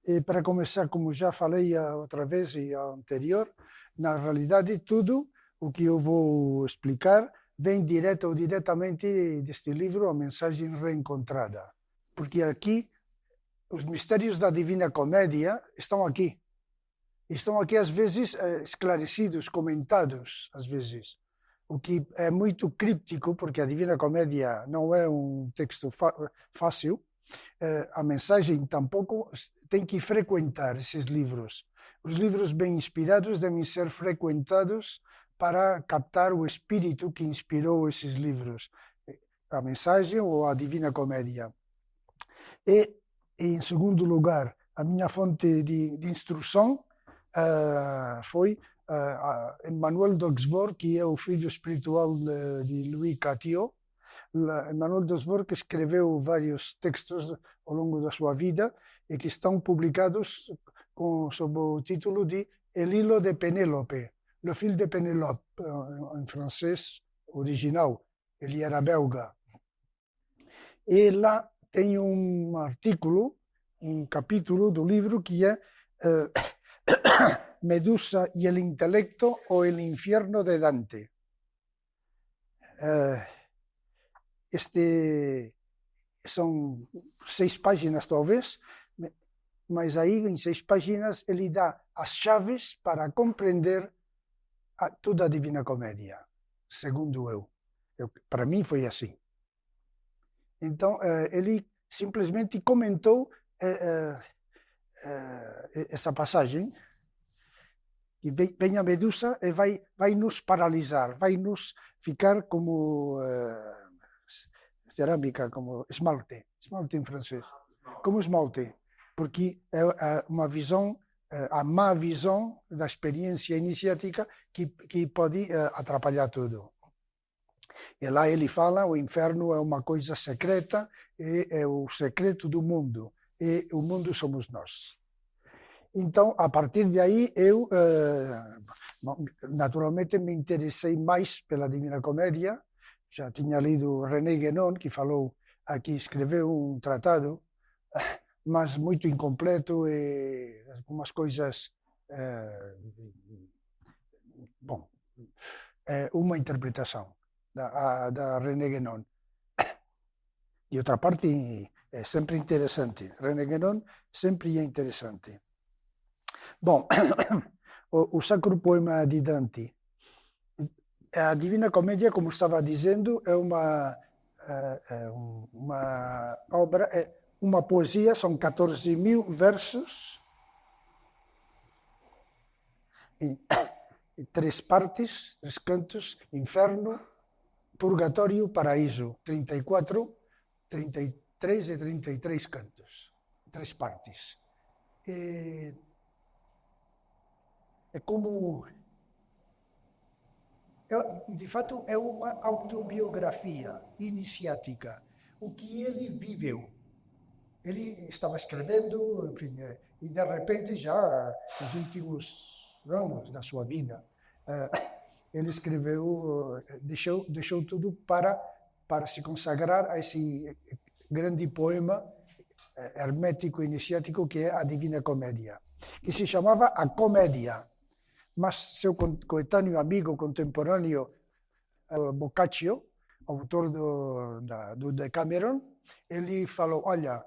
E para começar, como já falei outra vez e a anterior, na realidade tudo o que eu vou explicar vem direto ou diretamente deste livro, A Mensagem Reencontrada. Porque aqui, os mistérios da Divina Comédia estão aqui. Estão aqui, às vezes, esclarecidos, comentados, às vezes. O que é muito críptico, porque a Divina Comédia não é um texto fácil. A mensagem tampouco tem que frequentar esses livros. Os livros bem inspirados devem ser frequentados para captar o espírito que inspirou esses livros, a mensagem ou a Divina Comédia. E, em segundo lugar, a minha fonte de instrução foi Emmanuel d'Augsbourg, que é o filho espiritual de Louis Catio. Emmanuel d'Augsbourg escreveu vários textos ao longo da sua vida e que estão publicados sob o título de El hilo de Penélope, Le fil de Pénélope, em francês original. Ele era belga. E lá tem um artículo, um capítulo do livro que é Medusa y el intelecto o el infierno de Dante. São 6 páginas, talvez, mas aí, em 6 páginas, ele dá as chaves para compreender toda a Divina Comédia, segundo eu. Para mim foi assim. Então, ele simplesmente comentou essa passagem, que vem a Medusa e vai nos paralisar, vai nos ficar como cerâmica, como esmalte em francês, como esmalte, porque é uma visão, a má visão da experiência iniciática que pode atrapalhar tudo. E lá ele fala, o inferno é uma coisa secreta, e é o secreto do mundo, e o mundo somos nós. Então, a partir de aí, eu naturalmente me interessei mais pela Divina Comédia. Já tinha lido René Guénon, que falou aqui, escreveu um tratado, mas muito incompleto e algumas coisas... bom, é uma interpretação da René Guénon. De outra parte, é sempre interessante. René Guénon sempre é interessante. Bom, o Sacro Poema de Dante. A Divina Comédia, como estava dizendo, é uma obra, uma poesia, são 14.000 versos, em 3 partes, 3 cantos: Inferno, Purgatório, Paraíso, 34, 33 e 33 cantos, 3 partes. É como... de fato, é uma autobiografia iniciática. O que ele viveu. Ele estava escrevendo, enfim, e de repente, já nos últimos anos da sua vida, ele escreveu, deixou tudo para se consagrar a esse grande poema hermético iniciático que é a Divina Comédia, que se chamava A Comédia. Mas seu coetâneo, amigo, contemporâneo, Boccaccio, autor do Decameron, ele falou, olha,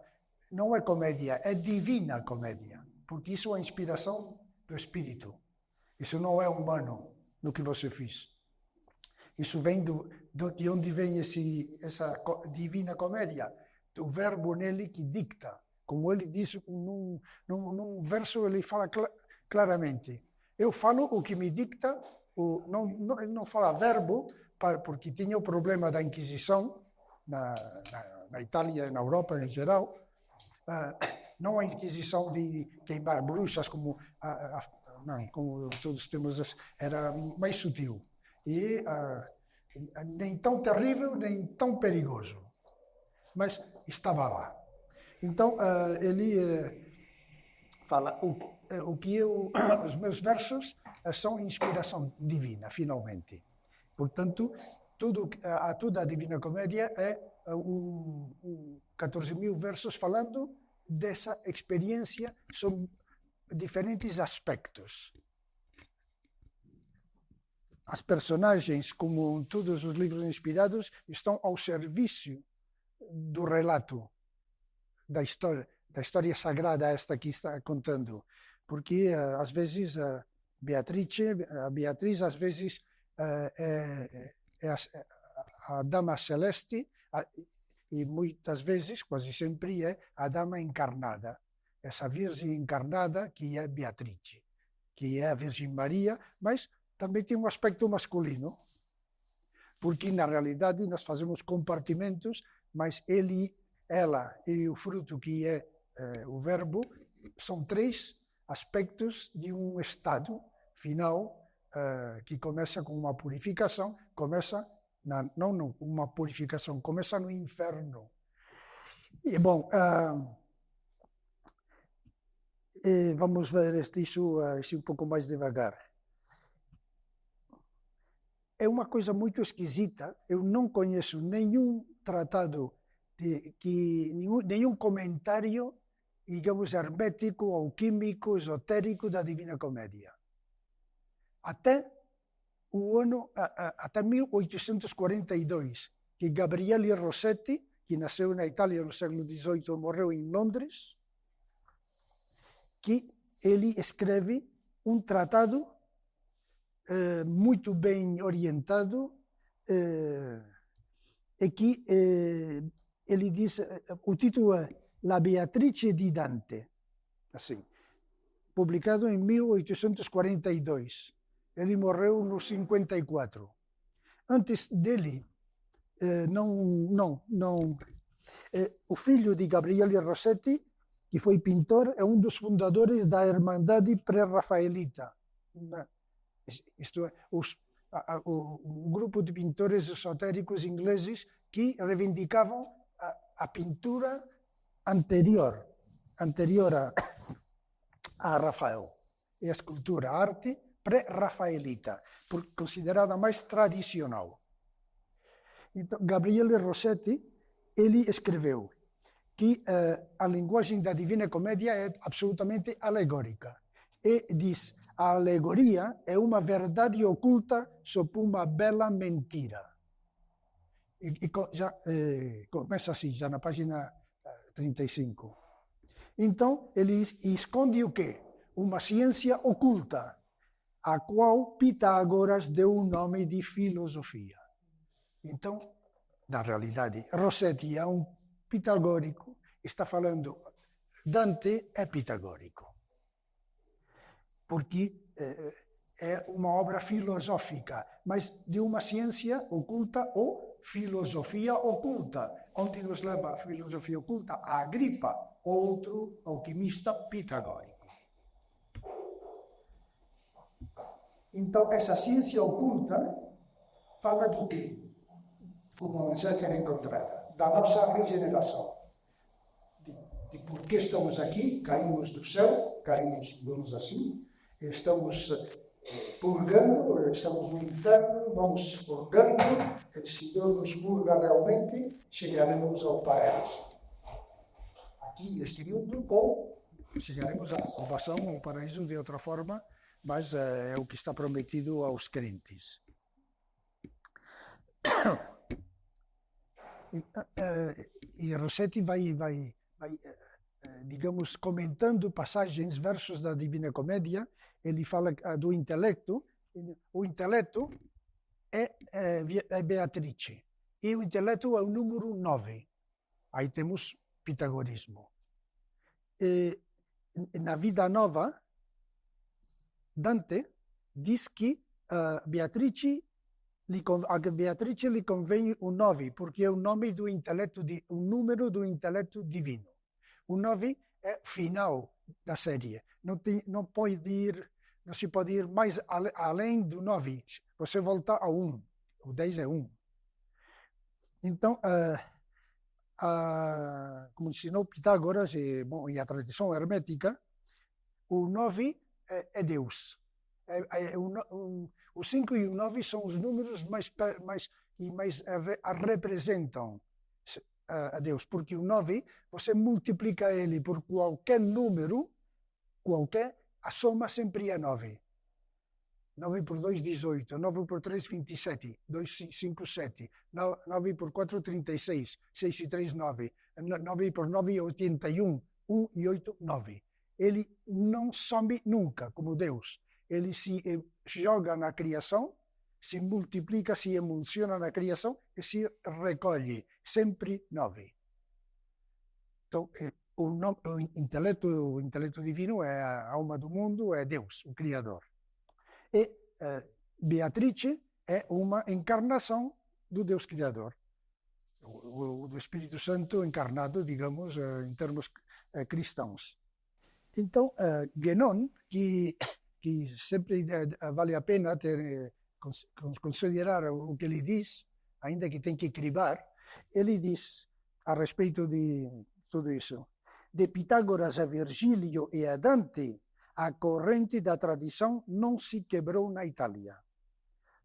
não é comédia, é Divina Comédia, porque isso é a inspiração do Espírito. Isso não é humano no que você fez. Isso vem de onde vem essa Divina Comédia, do verbo nele que dicta. Como ele diz, num verso ele fala claramente, eu falo o que me dicta, ele não fala verbo, porque tinha o problema da Inquisição, na Itália e na Europa em geral, não a Inquisição de queimar bruxas, como todos temos, era mais sutil. E nem tão terrível, nem tão perigoso. Mas estava lá. Então, ele fala, os meus versos são inspiração divina, finalmente. Portanto, toda a Divina Comédia é 14.000 versos falando dessa experiência sob diferentes aspectos. As personagens, como em todos os livros inspirados, estão ao serviço do relato da história sagrada esta que está contando. Porque, às vezes, a Beatriz, às vezes, é a Dama Celeste, e muitas vezes, quase sempre, é a Dama Encarnada. Essa Virgem encarnada que é Beatriz, que é a Virgem Maria, mas também tem um aspecto masculino, porque na realidade nós fazemos compartimentos, mas ela e o fruto que é o verbo são três aspectos de um estado final que começa com uma purificação, uma purificação, começa no inferno. E bom, vamos ver isso um pouco mais devagar. É uma coisa muito esquisita. Eu não conheço nenhum tratado, nenhum comentário, digamos, hermético, alquímico, esotérico da Divina Comédia. Até 1842, que Gabriele Rossetti, que nasceu na Itália no século XVIII, morreu em Londres, que ele escreve um tratado muito bem orientado, e que ele diz, o título é La Beatrice di Dante, assim, publicado em 1842. Ele morreu no 54. Antes dele, o filho de Gabriele Rossetti, que foi pintor, é um dos fundadores da Irmandade Pré-Rafaelita. Isto é, um grupo de pintores esotéricos ingleses que reivindicavam a pintura anterior a Rafael, e a escultura, a arte pré-rafaelita, considerada mais tradicional. Então, Gabriele Rossetti, ele escreveu que a linguagem da Divina Comédia é absolutamente alegórica, e diz: a alegoria é uma verdade oculta sob uma bela mentira. Começa assim, já na página 35. Então, ele esconde o quê? Uma ciência oculta, a qual Pitágoras deu o nome de filosofia. Então, na realidade, Rossetti é um pitagórico, está falando, Dante é pitagórico, porque é uma obra filosófica, mas de uma ciência oculta ou filosofia oculta. Onde nos leva a filosofia oculta? A Agripa, outro alquimista pitagórico. Então, essa ciência oculta fala do quê? Como mensagem encontrada, da nossa regeneração. De por que estamos aqui, caímos do céu, vamos assim, estamos purgando, estamos no inferno, vamos purgando, e se Deus nos purga realmente, chegaremos ao paraíso. Aqui, neste mundo, ou chegaremos à salvação, ao paraíso de outra forma, mas é o que está prometido aos crentes. E Rossetti vai, digamos, comentando passagens, versos da Divina Comédia. Ele fala do intelecto. O intelecto é Beatrice. E o intelecto é o número 9. Aí temos pitagorismo. E, na Vida Nova, Dante diz que a Beatrice lhe convém o 9, porque é o nome do intelecto, o número do intelecto divino. O 9 é final da série. Não se pode ir mais além do 9. Você volta a 1. O 10 é 1. Então, como ensinou Pitágoras e a tradição hermética, o 9 é Deus. O 5 e o 9 são os números mais a representam. a Deus, porque o 9, você multiplica ele por qualquer número, a soma sempre é 9. 9 por 2, 18. 9 por 3, 27. 2, 5, 7. 9 por 4, 36. 6 e 3, 9. 9 por 9, 81. 1 e 8, 9. Ele não some nunca, como Deus. Ele se joga na criação, se multiplica, se emulsiona na criação e se recolhe. Sempre 9. Então, o intelecto divino é a alma do mundo, é Deus, o Criador. E Beatrice é uma encarnação do Deus Criador, do Espírito Santo encarnado, digamos, em termos cristãos. Então, Guénon, que sempre vale a pena considerar o que ele diz, ainda que tem que cribar, ele diz a respeito de tudo isso: de Pitágoras a Virgílio e a Dante, a corrente da tradição não se quebrou na Itália.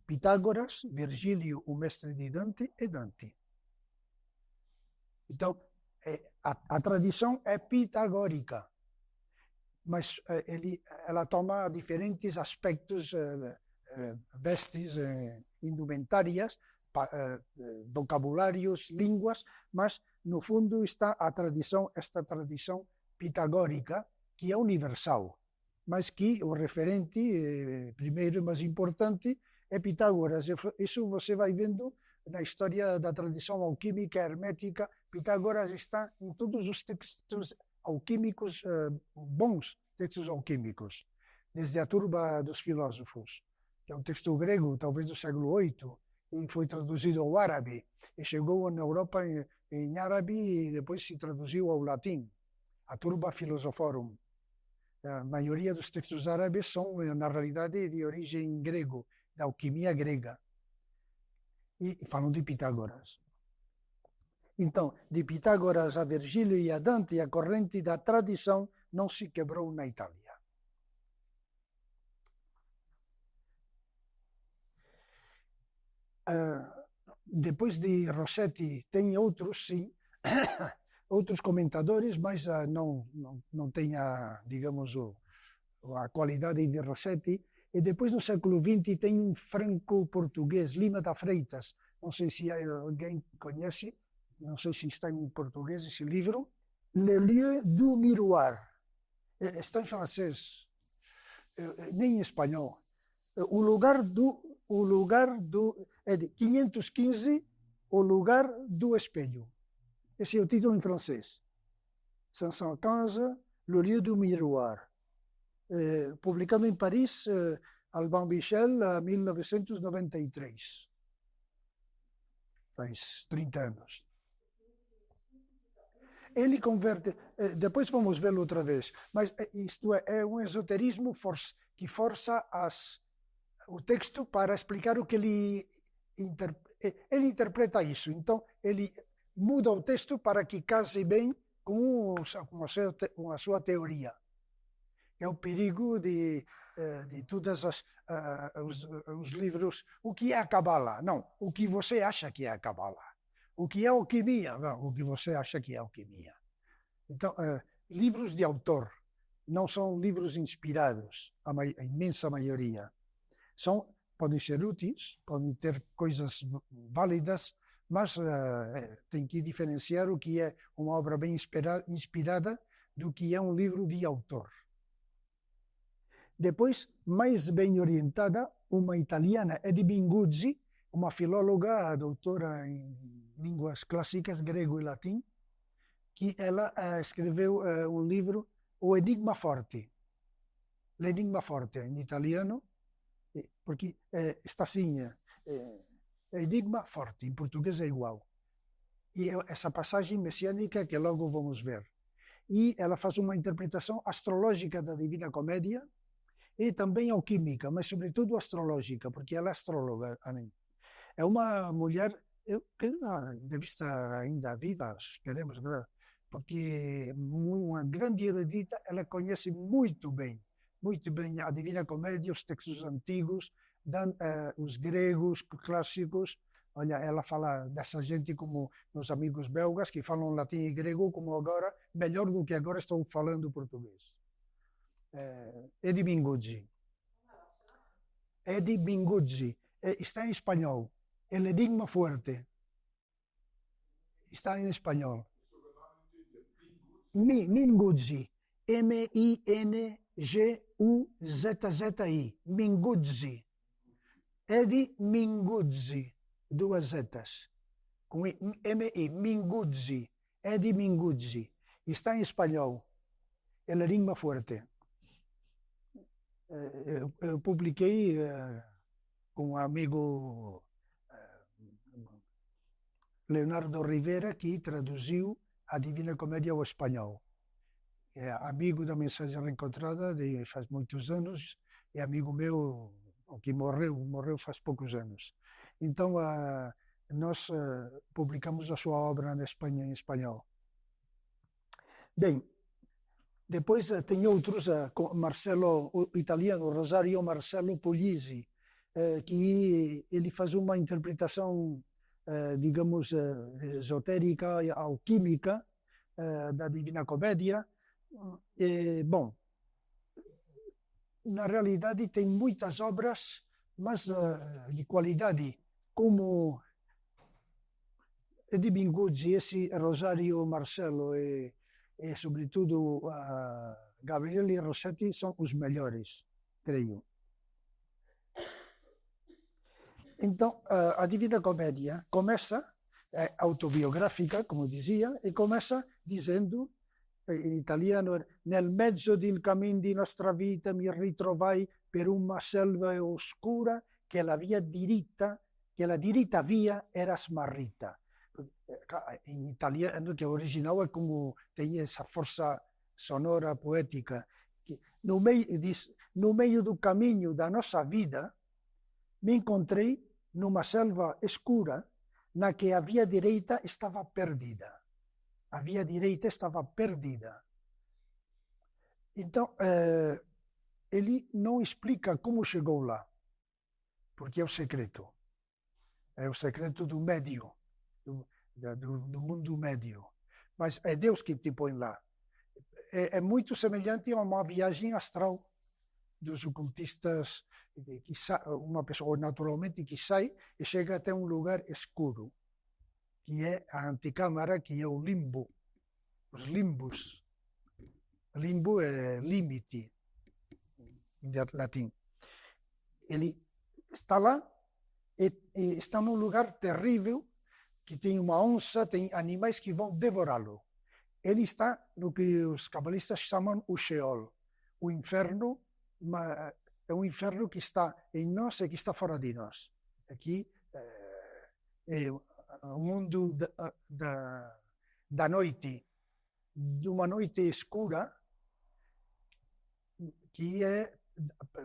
Pitágoras, Virgílio, o mestre de Dante, e Dante. Então, a tradição é pitagórica, mas ela toma diferentes aspectos, vestes, indumentárias, vocabulários, línguas, mas no fundo está esta tradição pitagórica, que é universal, mas que o referente, primeiro e mais importante, é Pitágoras. Isso você vai vendo na história da tradição alquímica hermética. Pitágoras está em todos os textos alquímicos, bons textos alquímicos, desde a Turba dos Filósofos, que é um texto grego, talvez do século VIII, e foi traduzido ao árabe, e chegou na Europa em árabe e depois se traduziu ao latim, a Turba Philosophorum. A maioria dos textos árabes são, na realidade, de origem grego, da alquimia grega. E falam de Pitágoras. Então, de Pitágoras a Virgílio e a Dante, a corrente da tradição não se quebrou na Itália. Depois de Rossetti, tem outros, sim, outros comentadores, mas não tem digamos, a qualidade de Rossetti. E depois, no século XX, tem um franco-português, Lima da Freitas. Não sei se alguém conhece, não sei se está em português esse livro. Le lieu du miroir. Está em francês, nem em espanhol. O lugar do é de 515, o lugar do espelho. Esse é o título em francês. 515, Le lieu du miroir. Publicado em Paris, Alban Michel, em 1993. Faz 30 anos. Ele converte, depois vamos vê-lo outra vez, mas isto é um esoterismo que força o texto para explicar o que ele interpreta isso. Então, ele muda o texto para que case bem com a sua teoria. É o perigo de todos os livros. O que é a Cabala? Não, o que você acha que é a Cabala. O que é alquimia? Não, o que você acha que é alquimia. Então, livros de autor não são livros inspirados, a imensa maioria. Podem ser úteis, podem ter coisas válidas, mas tem que diferenciar o que é uma obra bem inspirada do que é um livro de autor. Depois, mais bem orientada, uma italiana, Edi Binguzzi, uma filóloga, doutora em línguas clássicas, grego e latim, que ela escreveu um livro, O Enigma Forte. L'Enigma Forte, em italiano, porque está assim, Enigma Forte, em português é igual. E essa passagem messiânica que logo vamos ver. E ela faz uma interpretação astrológica da Divina Comédia, e também alquímica, mas sobretudo astrológica, porque ela é astróloga. É uma mulher, deve estar ainda viva, esperemos, porque uma grande erudita, ela conhece muito bem a Divina Comédia, os textos antigos, os gregos clássicos, Olha, ela fala dessa gente como meus amigos belgas, que falam latim e grego, como agora, melhor do que agora estou falando português. Eddie Minguzzi. Eddie Minguzzi. Está em espanhol. El Enigma Fuerte. Está em espanhol. Minguzzi. Minguzzi. Minguzzi. Eddie Minguzzi. Duas zetas. Com M-I. Minguzzi. Eddie Minguzzi. Está em espanhol. El Enigma Fuerte. Eu publiquei com um amigo Leonardo Rivera, que traduziu a Divina Comédia ao espanhol. É amigo da Mensagem Reencontrada faz muitos anos, é amigo meu, que morreu faz poucos anos. Então, nós publicamos a sua obra na Espanha em espanhol. Bem, depois tem outros, Marcelo, o italiano, Rosario Marcello Puglisi, que ele faz uma interpretação, digamos, esotérica e alquímica da Divina Comédia. Bom, na realidade tem muitas obras, mas de qualidade, como Eddie Minguzzi, esse Rosario Marcello e sobretudo Gabriele Rossetti são os melhores, creio. Então, a Divina Comédia começa, autobiográfica, como dizia, e começa dizendo, in italiano, nel mezzo del cammin di nostra vita mi ritrovai per una selva oscura che la diritta via era smarrita. Em italiano, que é original, é como tem essa força sonora, poética, que no meio do caminho da nossa vida, me encontrei numa selva escura, na que a via direita estava perdida. A via direita estava perdida. Então, ele não explica como chegou lá, porque é o secreto. É o secreto do médio, do mundo médio. Mas é Deus que te põe lá. É muito semelhante a uma viagem astral dos ocultistas, uma pessoa naturalmente que sai e chega até um lugar escuro, que é a anticâmara, que é o limbo, os limbos. Limbo é limite, em latim. Ele está lá e está num lugar terrível, que tem uma onça, tem animais que vão devorá-lo. Ele está no que os cabalistas chamam o Sheol, o inferno, é um inferno que está em nós e que está fora de nós. Aqui é o mundo da noite, de uma noite escura, que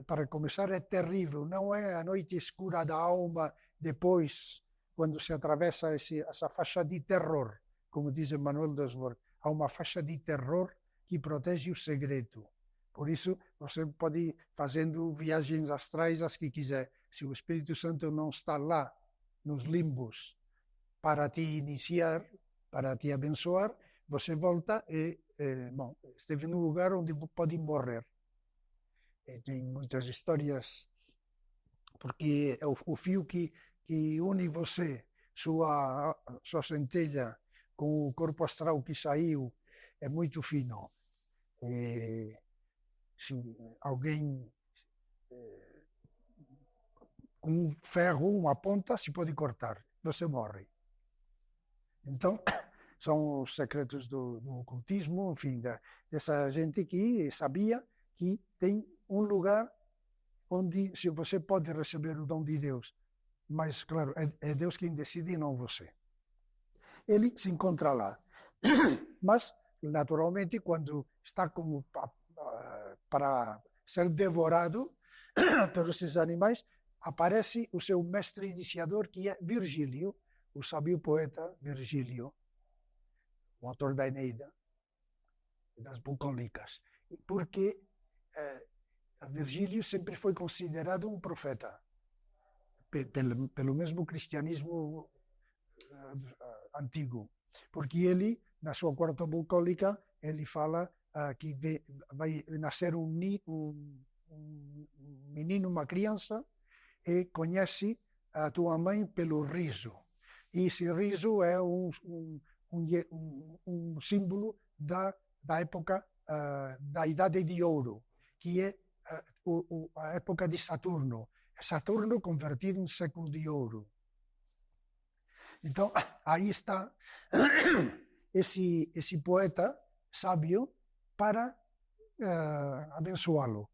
para começar, é terrível. Não é a noite escura da alma depois, quando se atravessa essa faixa de terror, como diz Emmanuel Desbordes. Há uma faixa de terror que protege o segredo. Por isso, você pode ir fazendo viagens astrais as que quiser. Se o Espírito Santo não está lá, nos limbos, para te iniciar, para te abençoar, você volta e, esteve num lugar onde pode morrer. Tem muitas histórias, porque é o fio que une você, sua centelha, com o corpo astral que saiu, é muito fino. Se alguém com um ferro, uma ponta, se pode cortar, você morre. Então, são os secretos do ocultismo, enfim, dessa gente que sabia que tem um lugar onde se você pode receber o dom de Deus. Mas, claro, é Deus quem decide e não você. Ele se encontra lá. Mas, naturalmente, quando está como para ser devorado por esses animais, aparece o seu mestre iniciador, que é Virgílio, o sábio poeta Virgílio, o autor da Eneida, das bucólicas. Porque Virgílio sempre foi considerado um profeta pelo mesmo cristianismo antigo, porque ele, na sua quarta bucólica, ele fala que vai nascer um menino, uma criança, e conhece a tua mãe pelo riso. E esse riso é um símbolo da época da Idade de Ouro, que é a época de Saturno. Saturno convertido em século de ouro. Então, aí está esse poeta sábio para abençoá-lo.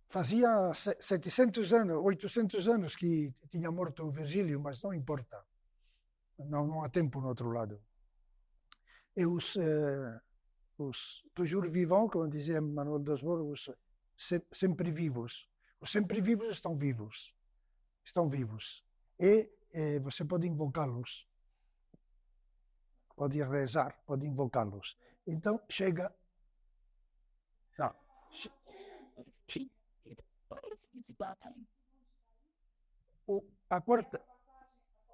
Fazia 700 anos, 800 anos que tinha morto o Virgílio, mas não importa. Não há tempo no outro lado. E os toujours vivants, como dizia Manuel dos Borges, sempre vivos. Os sempre vivos estão vivos. Estão vivos. E você pode invocá-los. Pode rezar, pode invocá-los. Então, chega... Não.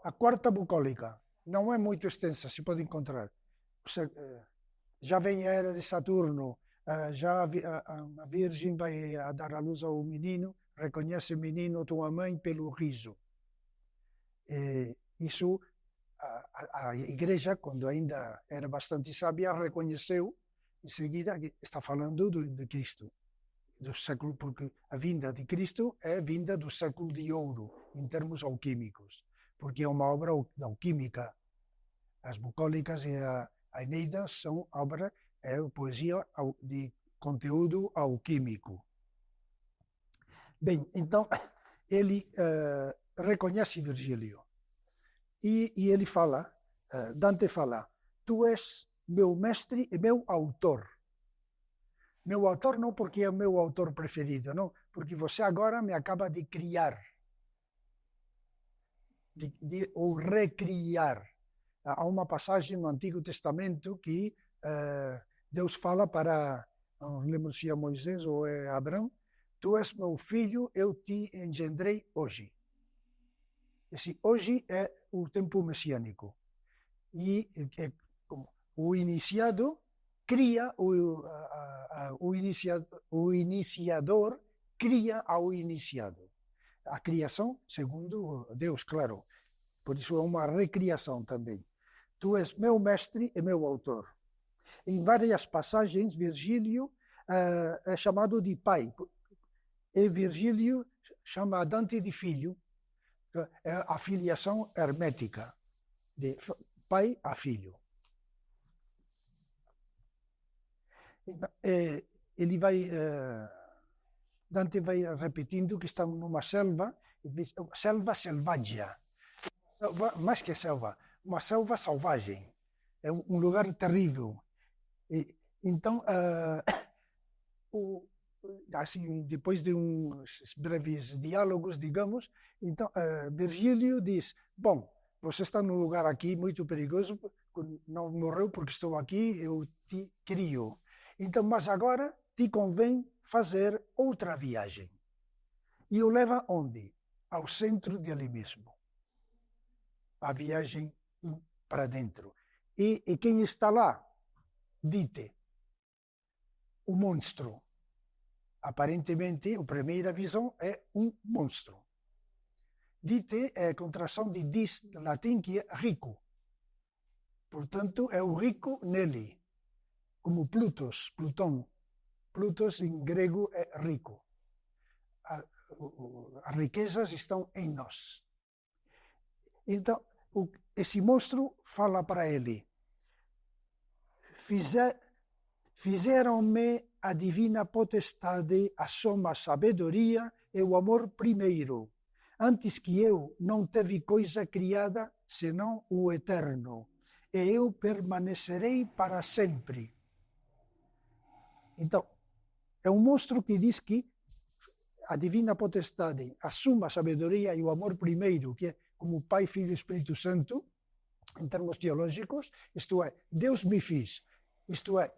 A quarta bucólica não é muito extensa, se pode encontrar. Já vem a era de Saturno, já a Virgem vai dar à luz ao menino, reconhece o menino, tua mãe, pelo riso. Isso, a igreja, quando ainda era bastante sábia, reconheceu em seguida que está falando de Cristo. Do século, porque a vinda de Cristo é vinda do século de ouro, em termos alquímicos, porque é uma obra alquímica. As bucólicas e a Eneida são obra, poesia de conteúdo alquímico. Bem, então, ele reconhece Virgílio e ele fala, Dante fala, tu és meu mestre e meu autor. Meu autor não porque é o meu autor preferido, não, porque você agora me acaba de criar, ou recriar. Há uma passagem no Antigo Testamento que Deus fala para, não lembro se é Moisés ou é Abraão, tu és meu filho, eu te engendrei hoje. Esse hoje é o tempo messiânico. E o iniciado cria, o iniciador cria ao iniciado. A criação, segundo Deus, claro. Por isso é uma recriação também. Tu és meu mestre e meu autor. Em várias passagens, Virgílio é chamado de pai. E Virgílio chama Dante de filho. É a filiação hermética, de pai a filho. Ele vai, Dante vai repetindo que estamos numa selva selvagem, mais que selva, uma selva selvagem, é um lugar terrível. Então, assim, depois de uns breves diálogos, digamos, então Virgílio diz, bom, você está num lugar aqui muito perigoso, não morreu porque estou aqui, eu te crio. Então, mas agora te convém fazer outra viagem. E o leva onde? Ao centro de ele mesmo. A viagem para dentro. E quem está lá? Dite, o monstro. Aparentemente, a primeira visão é um monstro. Dite é a contração de dis, do latim, que é rico. Portanto, é o rico nele. Como Plutão. Plutos em grego é rico. As riquezas estão em nós. Então, esse monstro fala para ele, fizeram-me a divina potestade, a soma sabedoria e o amor primeiro. Antes que eu não teve coisa criada, senão o eterno, e eu permanecerei para sempre. Então, é um monstro que diz que a divina potestade, a suma sabedoria e o amor primeiro, que é como Pai, Filho e Espírito Santo, em termos teológicos, isto é, Deus me fez, isto é,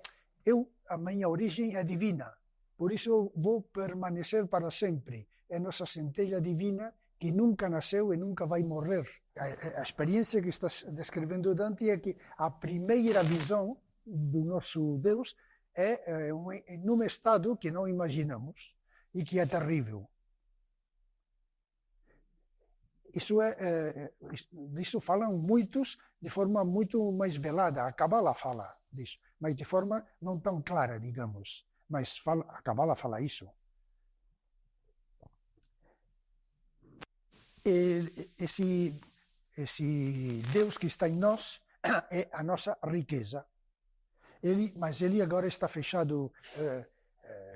a minha origem é divina, por isso eu vou permanecer para sempre. É nossa centelha divina que nunca nasceu e nunca vai morrer. A experiência que está descrevendo Dante é que a primeira visão do nosso Deus é num estado que não imaginamos e que é terrível. Disso falam muitos de forma muito mais velada. A Cabala fala disso, mas de forma não tão clara, digamos. Mas a Cabala fala isso. Esse Deus que está em nós é a nossa riqueza. Mas ele agora está fechado,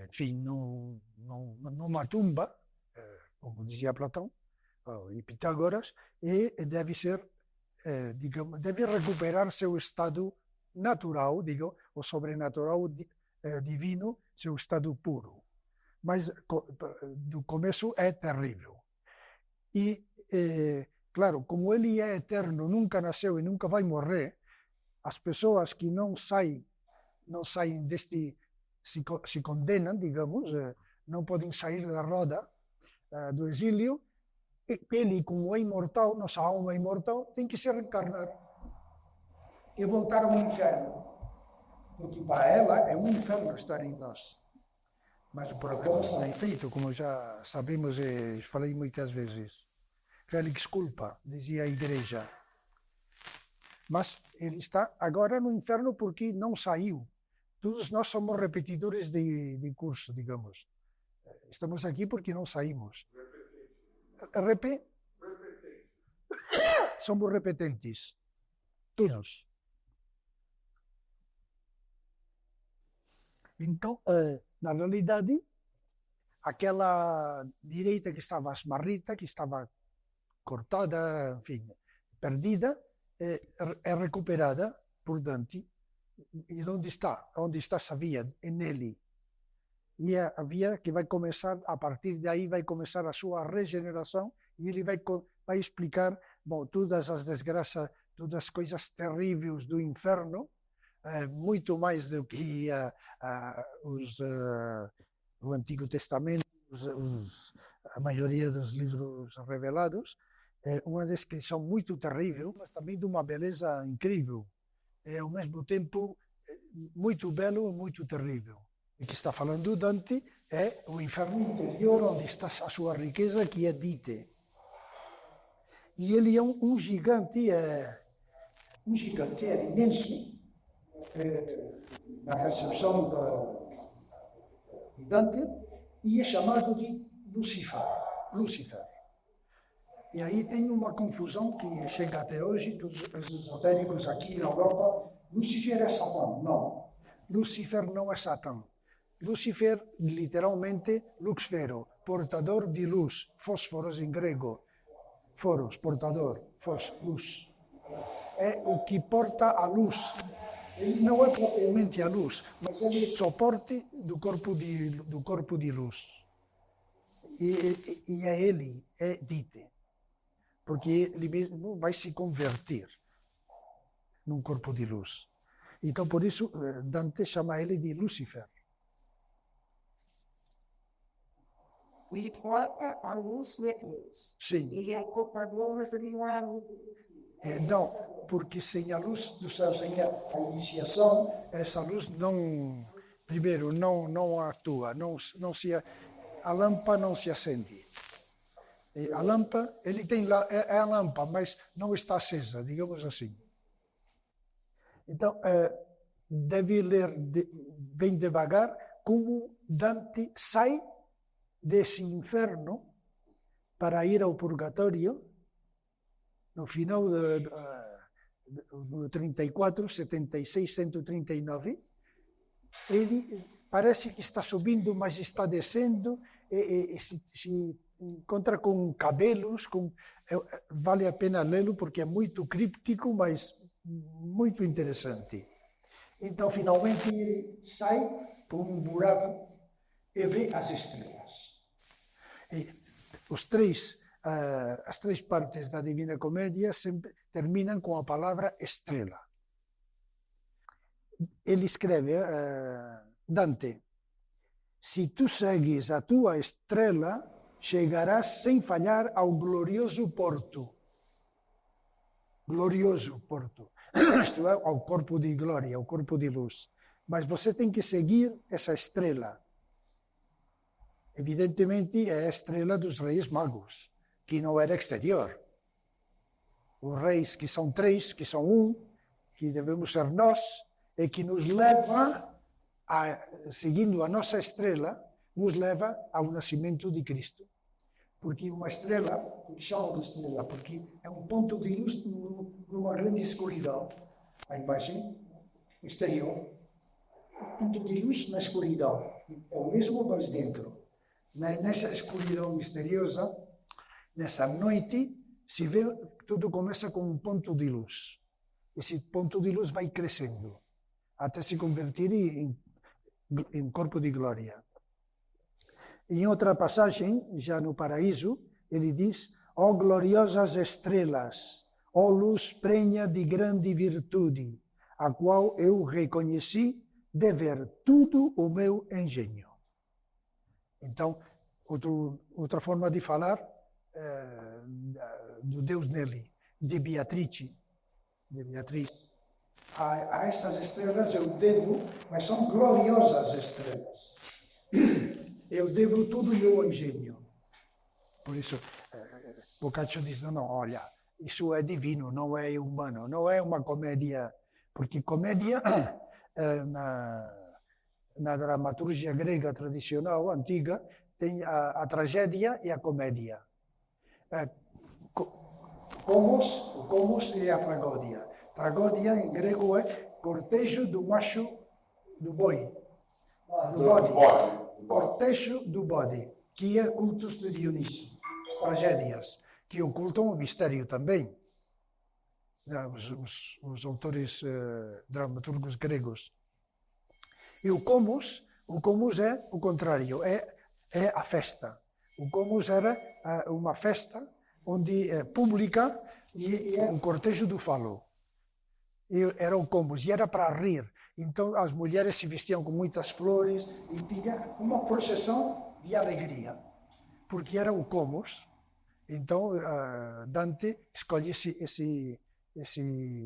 enfim, numa tumba, como dizia Platão e Pitágoras, e deve ser, digamos, deve recuperar seu estado natural, digo, o sobrenatural divino, seu estado puro. Mas do começo é terrível. E, claro, como ele é eterno, nunca nasceu e nunca vai morrer, as pessoas que não saem deste, se condenam, digamos, não podem sair da roda do exílio, ele, como é imortal, nossa alma é imortal, tem que se reencarnar e voltar ao inferno. Porque para ela é um inferno estar em nós. Mas o programa está bem feito, como já sabemos e falei muitas vezes. Félix culpa, dizia a igreja. Mas ele está agora no inferno porque não saiu. Todos nós somos repetidores de curso, digamos. Estamos aqui porque não saímos. Somos repetentes. Todos. Então, na realidade, aquela direita que estava esmarrita, que estava cortada, enfim, perdida, é recuperada por Dante. E onde está? Onde está essa via? Nele. E a via que vai começar, a partir daí vai começar a sua regeneração e ele vai explicar, bom, todas as desgraças, todas as coisas terríveis do inferno, muito mais do que o Antigo Testamento, a maioria dos livros revelados, uma descrição muito terrível, mas também de uma beleza incrível. É ao mesmo tempo muito belo e muito terrível. O que está falando Dante é o inferno interior, onde está a sua riqueza, que é Dite. E ele é um gigante, é imenso, na concepção de Dante, e é chamado de Lúcifer. E aí tem uma confusão que chega até hoje, todos os esotéricos aqui na Europa. Lúcifer é Satã. Não. Lúcifer não é Satã. Lúcifer, literalmente, luxfero, portador de luz, fósforos em grego. Foros, portador, luz. É o que porta a luz. Ele não é propriamente a luz, mas ele é suporte do corpo de luz. E é ele, é Dite. Porque ele mesmo vai se converter num corpo de luz. Então, por isso, Dante chama ele de Lúcifer. Ele porta a luz de Deus. Sim. Ele é o portador da luz. Não, porque sem a luz do céu, sem a iniciação, essa luz não, primeiro, não atua, a lâmpada não se acende. A lâmpada, ele tem é a lâmpada, mas não está acesa, digamos assim. Então, deve ler bem devagar como Dante sai desse inferno para ir ao purgatório no final do 34, 76, 139. Ele parece que está subindo, mas está descendo e se encontra com cabelos. Vale a pena lê-lo porque é muito críptico, mas muito interessante. Então, finalmente, ele sai por um buraco e vê as estrelas. E as três partes da Divina Comédia sempre terminam com a palavra estrela. Ele escreve, Dante, se tu segues a tua estrela, chegarás sem falhar ao glorioso porto. Glorioso porto. Isto é, ao corpo de glória, ao corpo de luz. Mas você tem que seguir essa estrela. Evidentemente, é a estrela dos reis magos, que não era exterior. Os reis que são três, que são um, que devemos ser nós, e que nos leva, seguindo a nossa estrela, nos leva ao nascimento de Cristo. Porque uma estrela, que chama de estrela, porque é um ponto de luz numa grande escuridão. A imagem exterior, ponto de luz na escuridão. É o mesmo, mas dentro. Nessa escuridão misteriosa, nessa noite, se vê, tudo começa com um ponto de luz. Esse ponto de luz vai crescendo, até se convertir em corpo de glória. Em outra passagem, já no paraíso, ele diz: ó gloriosas estrelas, ó luz prenha de grande virtude, a qual eu reconheci dever tudo o meu engenho. Então, outra forma de falar do Deus nele, de Beatriz. A essas estrelas eu devo, mas são gloriosas estrelas. Eu devo tudo o meu engenho. Por isso, Boccaccio diz, não, olha, isso é divino, não é humano, não é uma comédia, porque comédia, na dramaturgia grega tradicional, antiga, tem a tragédia e a comédia. O comos é a tragédia. Tragédia em grego é cortejo do macho do boi, do bode. Cortejo do bode, que é cultos de Dionísio, as tragédias, que ocultam o mistério também. Os autores dramaturgos gregos. E o comos é o contrário, é a festa. O comos era uma festa onde pública e é um cortejo do falo. E era o comos, e era para rir. Então as mulheres se vestiam com muitas flores e tinha uma procissão de alegria, porque era o comos. Então Dante escolhe esse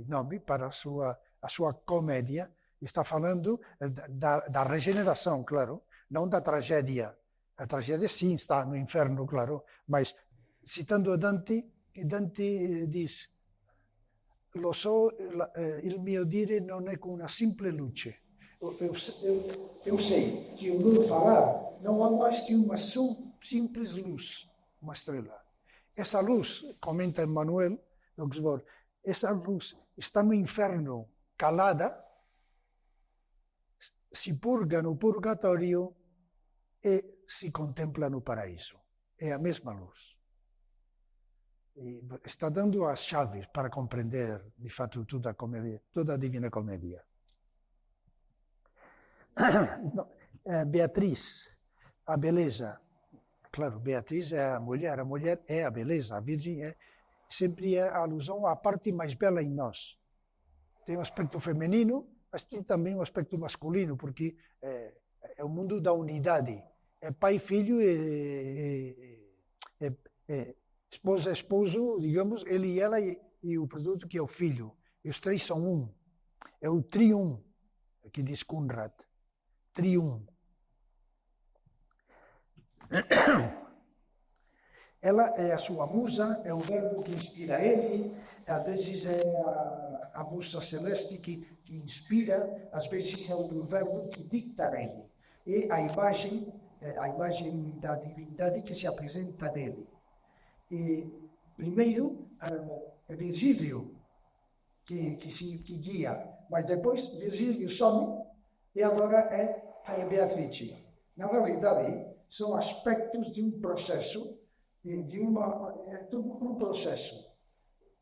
nome para a sua comédia. Está falando da regeneração, claro, não da tragédia. A tragédia sim está no inferno, claro, mas citando a Dante diz: lo so, il mio dire non è con una simple luce. Eu sei que o meu falar não é mais que uma simples luz, uma estrela. Essa luz, comenta Emmanuel de Oxford, essa luz está no inferno, calada, se purga no purgatório e se contempla no paraíso. É a mesma luz. E está dando as chaves para compreender, de fato, toda a Divina Comédia. Beatriz, a beleza. Claro, Beatriz é a mulher é a beleza, a Virgem sempre é a alusão à parte mais bela em nós. Tem um aspecto feminino, mas tem também um aspecto masculino, porque é o mundo da unidade. É pai, filho, esposa, esposo, digamos, ele e ela e o produto que é o filho. E os três são um. É o trium, que diz Conrad. Trium. Ela é a sua musa, é o verbo que inspira ele, às vezes é a musa celeste que inspira, às vezes é o verbo que dicta nele. E a imagem da divindade que se apresenta nele. E primeiro é Virgílio que guia, mas depois Virgílio some e agora é a Beatriz. Na realidade, são aspectos de um processo, é tudo um processo.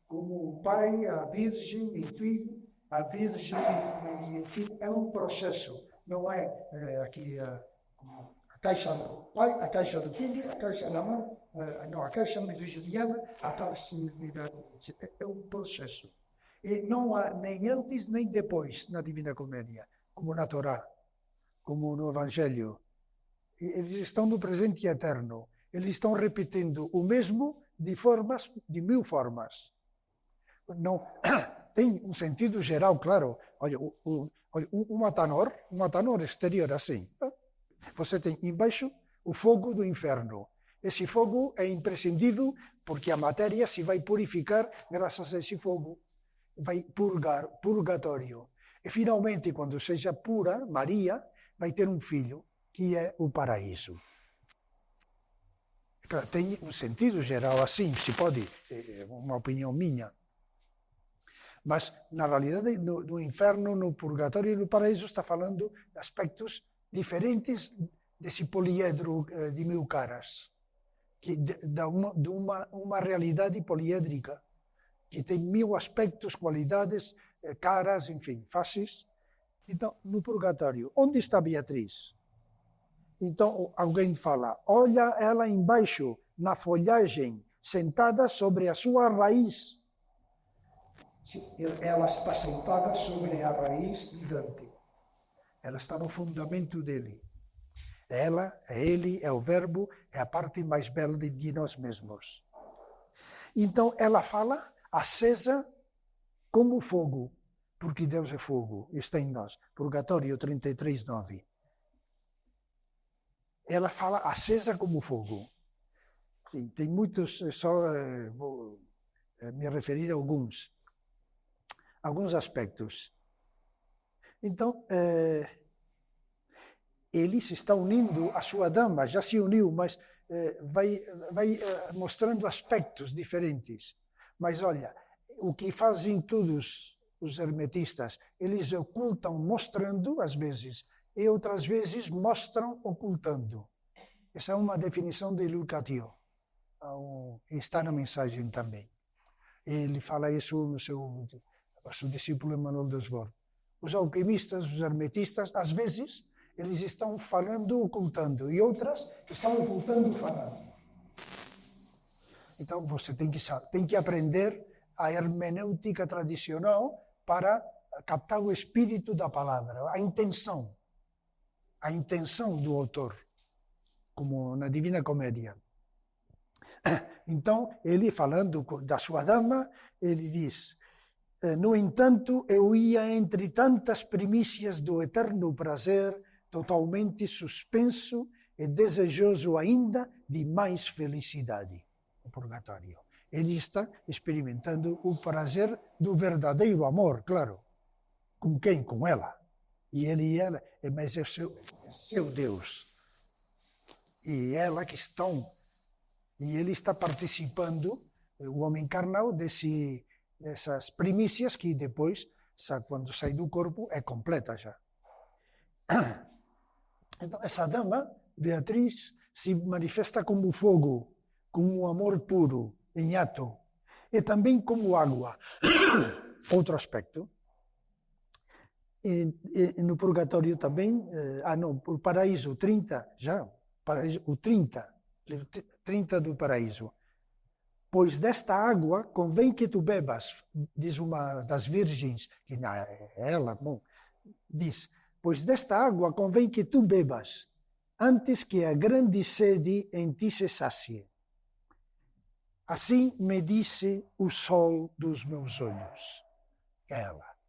Como o pai, a virgem e o filho, a virgem e o filho, é um processo. Não é aqui a caixa do pai, a caixa do filho, a caixa da mãe, não, a caixa virginiana, a caixa é um processo. E não há nem antes nem depois na Divina Comédia, como na Torá, como no Evangelho. Eles estão no presente eterno. Eles estão repetindo o mesmo de 1000 formas. Não, tem um sentido geral, claro. Olha, um atanor exterior assim. Você tem embaixo o fogo do inferno. Esse fogo é imprescindível porque a matéria se vai purificar graças a esse fogo. Vai purgatório. E finalmente, quando seja pura, Maria vai ter um filho, que é o paraíso. Claro, tem um sentido geral assim, se pode, é uma opinião minha. Mas, na realidade, no inferno, no purgatório e no paraíso está falando de aspectos diferentes desse poliedro de 1000 caras, que dá uma realidade poliédrica, que tem 1000 aspectos, qualidades, caras, enfim, faces. Então, no purgatório, onde está Beatriz? Então, alguém fala, olha ela embaixo, na folhagem, sentada sobre a sua raiz. Ela está sentada sobre a raiz de Dante. Ela está no fundamento dele. Ela, é ele, é o verbo, é a parte mais bela de nós mesmos. Então, ela fala acesa como fogo, porque Deus é fogo, está em nós. Purgatório 33:9. Ela fala acesa como fogo. Sim, tem muitos, só vou me referir a alguns aspectos. Então, ele se está unindo à sua dama, já se uniu, mas vai mostrando aspectos diferentes. Mas olha, o que fazem todos os hermetistas, eles ocultam mostrando, às vezes, e outras vezes mostram ocultando. Essa é uma definição de Lucatio. Está na mensagem também. Ele fala isso no seu discípulo Emmanuel Desbordes. Os alquimistas, os hermetistas, às vezes, eles estão falando ocultando, e outras estão ocultando falando. Então, você tem que aprender a hermenêutica tradicional para captar o espírito da palavra, a intenção do autor, como na Divina Comédia. Então, ele falando da sua dama, ele diz, no entanto, eu ia entre tantas primícias do eterno prazer, totalmente suspenso e desejoso ainda de mais felicidade. O purgatório. Ele está experimentando o prazer do verdadeiro amor, claro. Com quem? Com ela. E ele e ela, mas é seu Deus. E ela que estão. E ele está participando, o homem carnal, dessas primícias que depois, quando sai do corpo, é completa já. Então, essa dama, Beatriz, se manifesta como fogo, como amor puro, em ato, e também como água. Outro aspecto. E no purgatório também, o paraíso, 30, já, o 30 do paraíso. Pois desta água convém que tu bebas, diz uma das virgens, que ela, diz, pois desta água convém que tu bebas, antes que a grande sede em ti se sacie. Assim me disse o sol dos meus olhos.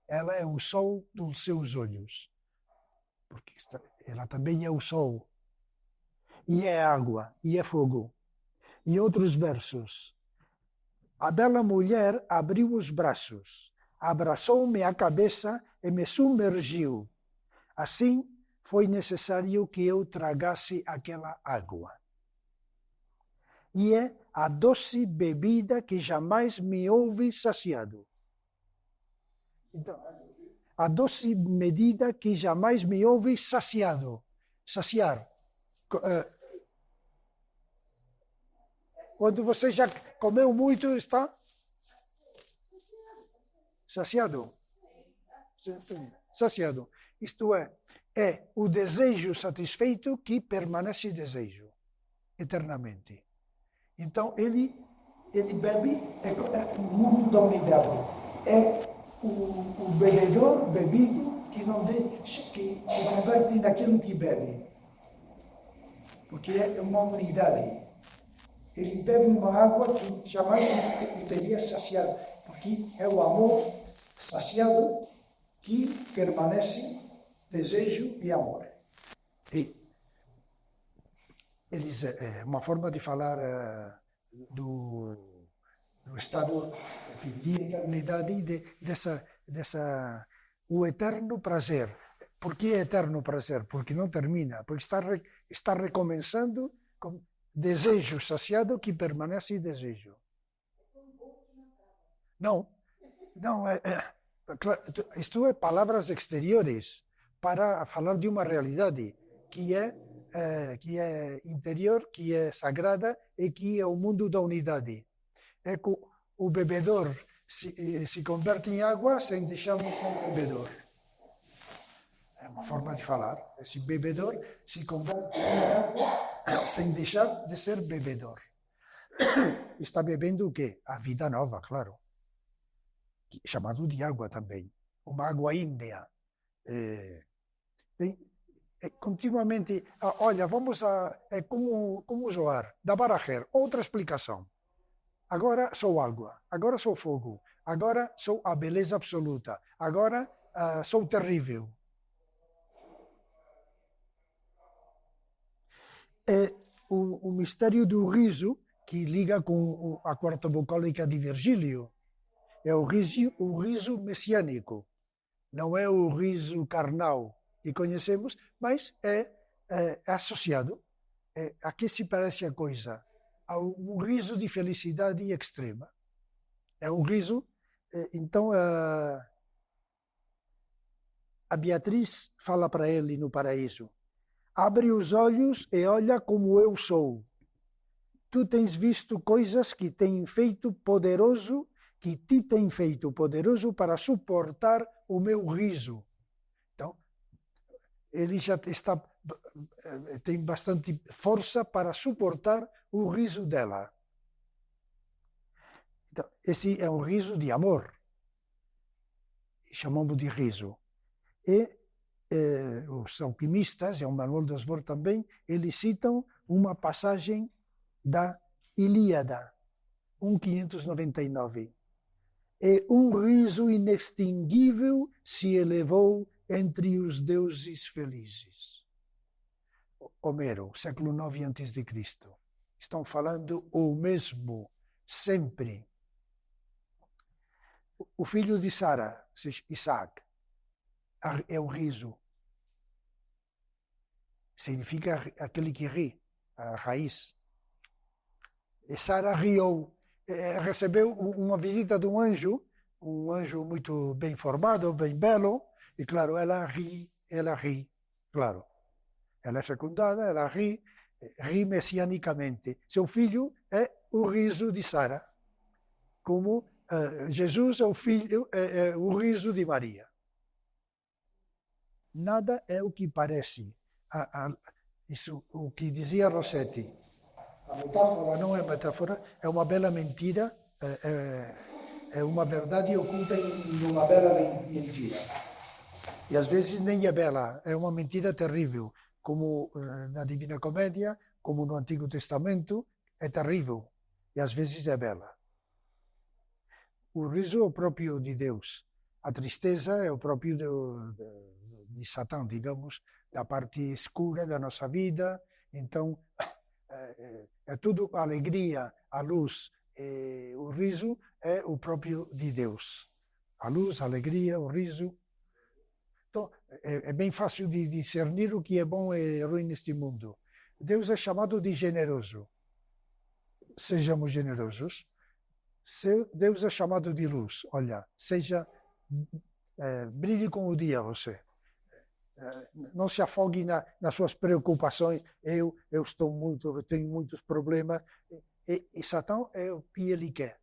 Ela é o sol dos seus olhos. Porque ela também é o sol. E é água, e é fogo. E outros versos. A bela mulher abriu os braços, abraçou-me a cabeça e me submergiu. Assim, foi necessário que eu tragasse aquela água. E é a doce bebida que jamais me houve saciado. Então, a doce medida que jamais me houve saciado. Saciar. Quando você já comeu muito, está saciado. Saciado. Isto é o desejo satisfeito que permanece desejo eternamente. Então, ele bebe, é o mundo da unidade. É o bebedor, bebido, que não deixa, que se converte naquilo que bebe. Porque é uma unidade. ele bebe uma água que jamais o teria saciado, porque é o amor saciado que permanece desejo e amor. E eles, é uma forma de falar do estado, enfim, de eternidade, o eterno prazer. Por que eterno prazer? Porque não termina, porque está recomeçando com desejo saciado que permanece desejo. Não, isto é palavras exteriores para falar de uma realidade que é interior, que é sagrada e que é o mundo da unidade. É que o bebedor se converte em água sem deixar de ser bebedor. É uma forma de falar. Esse bebedor se converte em água sem deixar de ser bebedor. Está bebendo o quê? A vida nova, claro. Chamado de água também. Uma água ígnea. Continuamente, olha, vamos a... É como Zoar, da Barajer, outra explicação. Agora sou água, agora sou fogo, agora sou a beleza absoluta, agora sou terrível. É o mistério do riso que liga com a quarta vocálica de Virgílio. É o riso messiânico. Não é o riso carnal que conhecemos, mas é associado. A que se parece a coisa? A um riso de felicidade extrema. É um riso. Então, a Beatriz fala para ele no paraíso: abre os olhos e olha como eu sou. Tu tens visto coisas que têm feito poderoso, que te têm feito poderoso para suportar o meu riso. Então, ele já tem bastante força para suportar o riso dela. Então, esse é um riso de amor. Chamamos de riso. E os alquimistas, e o Manuel de Osborne também, eles citam uma passagem da Ilíada, 1.599. E um riso inextinguível se elevou entre os deuses felizes. Homero, século IX a.C. Estão falando o mesmo, sempre. O filho de Sara, Isaac, é o riso. Significa aquele que ri, a raiz. E Sara riu, recebeu uma visita de um anjo muito bem formado, bem belo, e claro, ela ri, claro. Ela é fecundada, ela ri messianicamente. Seu filho é o riso de Sara, como Jesus é o filho, é o riso de Maria. Nada é o que parece. Isso, o que dizia Rossetti, a metáfora não é metáfora, é uma bela mentira, é uma verdade oculta em uma bela mentira. E às vezes nem é bela, é uma mentira terrível, como na Divina Comédia, como no Antigo Testamento, é terrível, e às vezes é bela. O riso é o próprio de Deus, a tristeza é o próprio de Satã, digamos, da parte escura da nossa vida. Então, é tudo a alegria, a luz. O riso é o próprio de Deus. A luz, a alegria, o riso. Então, é bem fácil de discernir o que é bom e ruim neste mundo. Deus é chamado de generoso. Sejamos generosos. Deus é chamado de luz. Olha, brilhe com o dia você. Não se afogue nas suas preocupações. Eu tenho muitos problemas. E Satã é o que ele quer.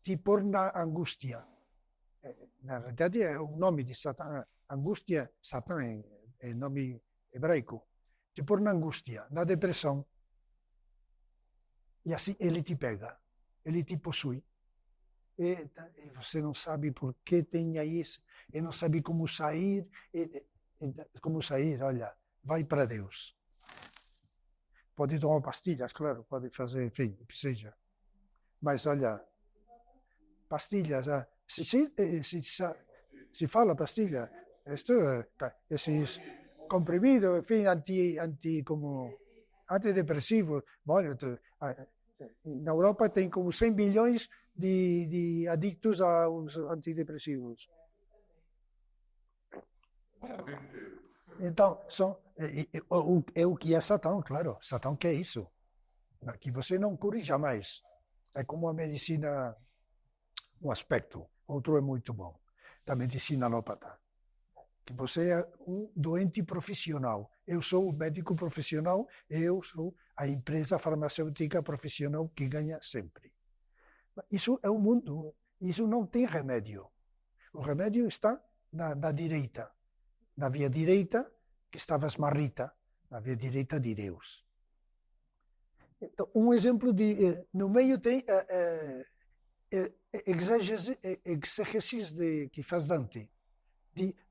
Te pôr na angústia. Na verdade, é o nome de Satã. Angústia, Satã é nome hebraico. Te pôr na angústia, na depressão. E assim ele te pega. Ele te possui. E você não sabe por que tem isso. E não sabe como sair. Olha, vai para Deus. pode tomar pastilhas, claro, pode fazer, enfim, o que seja. Mas, olha, pastilhas, se fala pastilha, esses comprimidos, enfim, como antidepressivos. Olha, na Europa tem como 100 milhões de adictos aos antidepressivos. Então, é o que é Satã, claro. Satã quer isso. Que você não cure jamais. É como a medicina, um aspecto. Outro é muito bom. Da medicina alópata. Que você é um doente profissional. Eu sou o médico profissional, eu sou a empresa farmacêutica profissional que ganha sempre. Isso é o mundo. Isso não tem remédio. O remédio está na direita. Na via direita, que estava esmarrita, na via direita de Deus. Então, um exemplo no meio tem exégesis que faz Dante.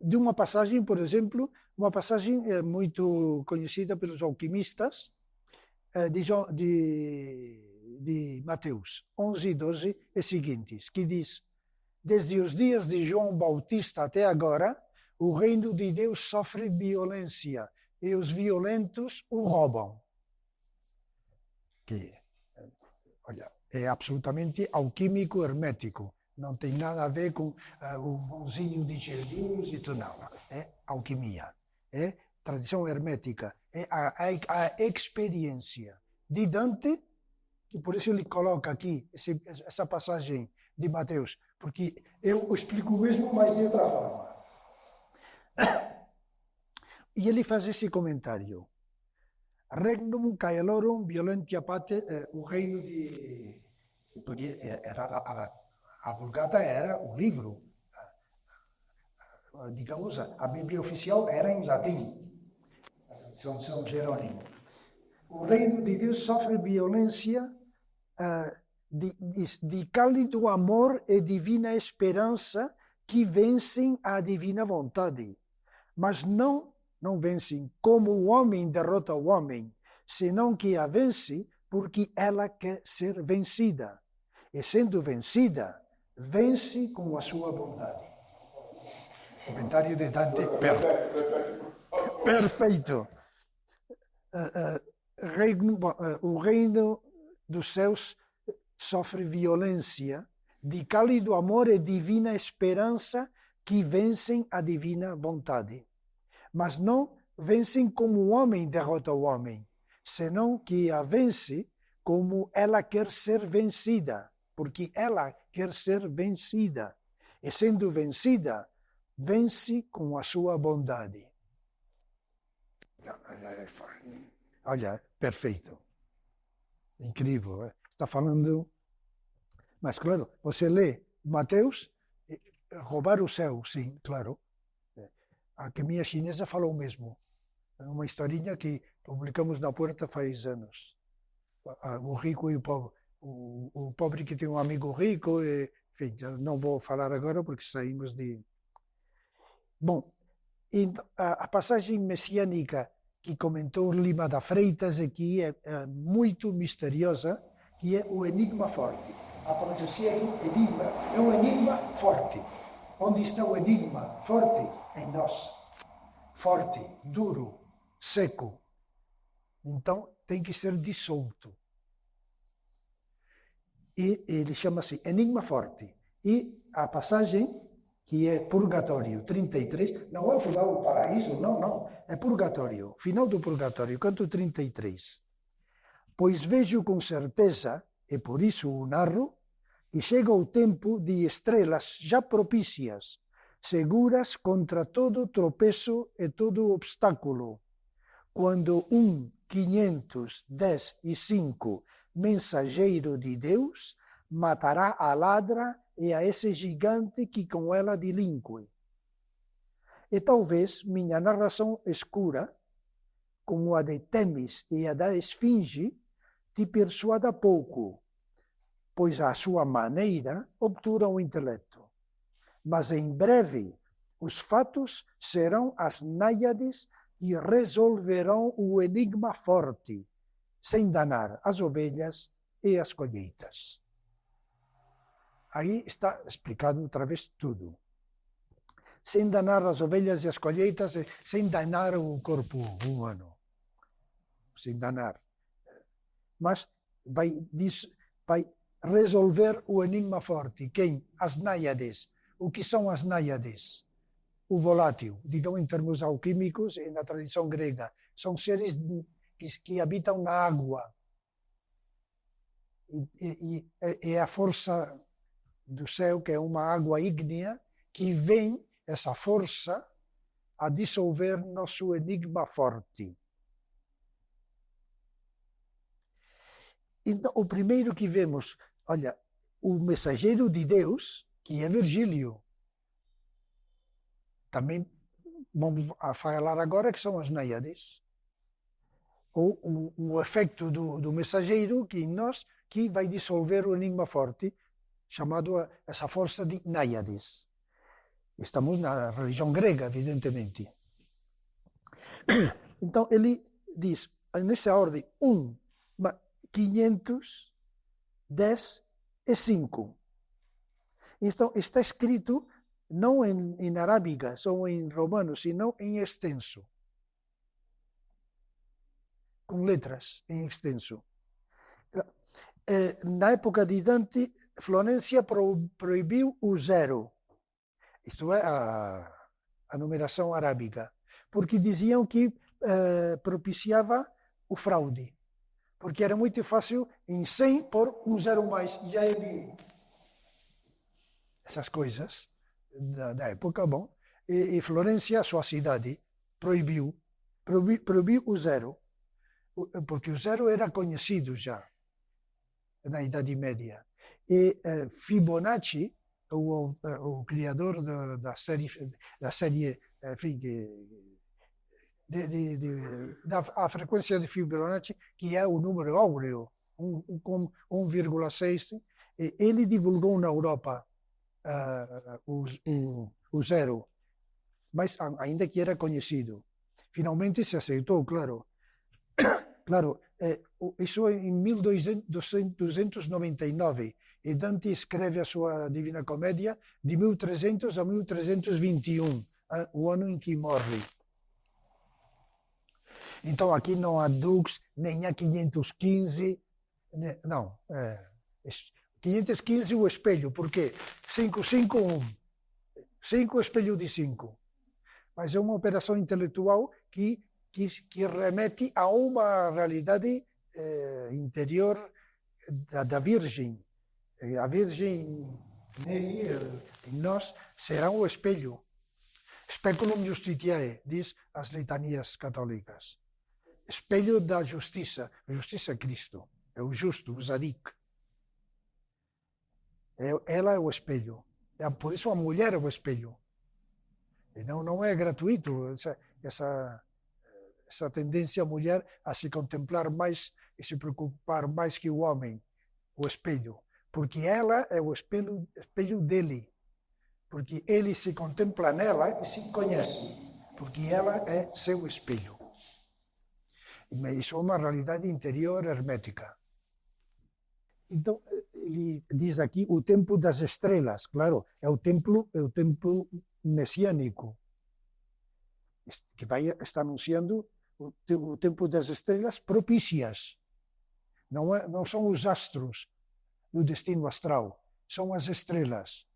De uma passagem, por exemplo, uma passagem muito conhecida pelos alquimistas, de Mateus 11 e 12, e seguintes, que diz: desde os dias de João Bautista até agora, o reino de Deus sofre violência e os violentos o roubam. Que, olha, é absolutamente alquímico, hermético. Não tem nada a ver com o bonzinho de Jesus e tudo, não. É alquimia. É tradição hermética. É a experiência de Dante, que por isso ele coloca aqui essa passagem de Mateus, porque eu explico mesmo, mas de outra forma. E ele faz esse comentário. Regnum caelorum violentia pate, o reino de... Porque a Vulgata era o livro, digamos, a Bíblia oficial era em latim, São Jerônimo. O reino de Deus sofre violência de cálido amor e divina esperança que vencem a divina vontade, mas não vencem como o homem derrota o homem, senão que a vence porque ela quer ser vencida. E sendo vencida, vence com a sua bondade. Comentário de Dante, perfeito. O reino dos céus sofre violência de cálido amor e divina esperança que vencem a divina vontade. Mas não vencem como o homem derrota o homem, senão que a vence como ela quer ser vencida, porque ela quer ser vencida. E sendo vencida, vence com a sua bondade. Olha, perfeito. Incrível. Está falando... Mas, claro, você lê Mateus, roubar o céu, sim, claro. A alquimia chinesa falou o mesmo. É uma historinha que publicamos na Puerta faz anos. O rico e o pobre. O pobre que tem um amigo rico, enfim, não vou falar agora porque saímos de... Bom, a passagem messiânica que comentou Lima da Freitas e que é muito misteriosa, que é o enigma forte. A profecia do enigma é um enigma forte. Onde está o enigma forte? Em nós. Forte, duro, seco. Então, tem que ser dissolto. E ele chama-se enigma forte. E a passagem, que é Purgatório 33, não é o final do paraíso, não. É Purgatório, final do Purgatório, canto 33. Pois vejo com certeza, e por isso o narro, que chega o tempo de estrelas já propícias, seguras contra todo tropeço e todo obstáculo, quando 515 mensageiro de Deus matará a ladra e a esse gigante que com ela delinque. E talvez minha narração escura, como a de Temis e a da Esfinge, te persuada pouco, pois à sua maneira obtura o intelecto. Mas em breve os fatos serão as náiades e resolverão o enigma forte, sem danar as ovelhas e as colheitas. Aí está explicado outra vez tudo. Sem danar as ovelhas e as colheitas, sem danar o corpo humano. Sem danar. Mas vai resolver o enigma forte. Quem? As náiades. O que são as náiades? O volátil, digamos em termos alquímicos, e na tradição grega. São seres que habitam na água. E é a força do céu, que é uma água ígnea, que vem, essa força, a dissolver nosso enigma forte. Então, o primeiro que vemos, olha, o mensageiro de Deus, que é Virgílio. Também vamos falar agora que são as náiades. Ou o efeito do mensageiro que em nós, que vai dissolver o enigma forte, chamado essa força de náiades. Estamos na religião grega, evidentemente. Então, ele diz, nessa ordem, 1, 500, 10 e 5. Então, está escrito não em arábiga, ou em romano, senão em extenso. Com letras em extenso. Na época de Dante, Florência proibiu o 0. Isto é a numeração arábiga. Porque diziam que propiciava o fraude. Porque era muito fácil, em 100, pôr um 0 mais, e já é 1000. Essas coisas da época, bom. E Florência, a sua cidade, proibiu o 0. Porque o 0 era conhecido já na Idade Média. E Fibonacci, o criador da série, enfim, da frequência de Fibonacci, que é o número áureo, 1,6, ele divulgou na Europa o 0, mas ainda que era conhecido. Finalmente se aceitou, claro. Claro, isso é em 1299, e Dante escreve a sua Divina Comédia de 1300 a 1321, o ano em que morre. Então aqui não há dux, nem há 515, não. 515 o espelho, por quê? 5, 5, 1. 5 espelho de 5. Mas é uma operação intelectual que remete a uma realidade interior da Virgem. A Virgem em nós será o espelho. Speculum justitiae, diz as litanias católicas. Espelho da justiça. A justiça é Cristo. É o justo, o Zadik. Ela é o espelho. Por isso a mulher é o espelho. E não é gratuito essa tendência à mulher a se contemplar mais e se preocupar mais que o homem, o espelho. Porque ela é o espelho dele. Porque ele se contempla nela e se conhece. Porque ela é seu espelho. Isso é uma realidade interior hermética. Então, ele diz aqui o tempo das estrelas. Claro, é o templo messiânico, que está anunciando o tempo das estrelas propícias. Não são os astros no destino astral, são as estrelas.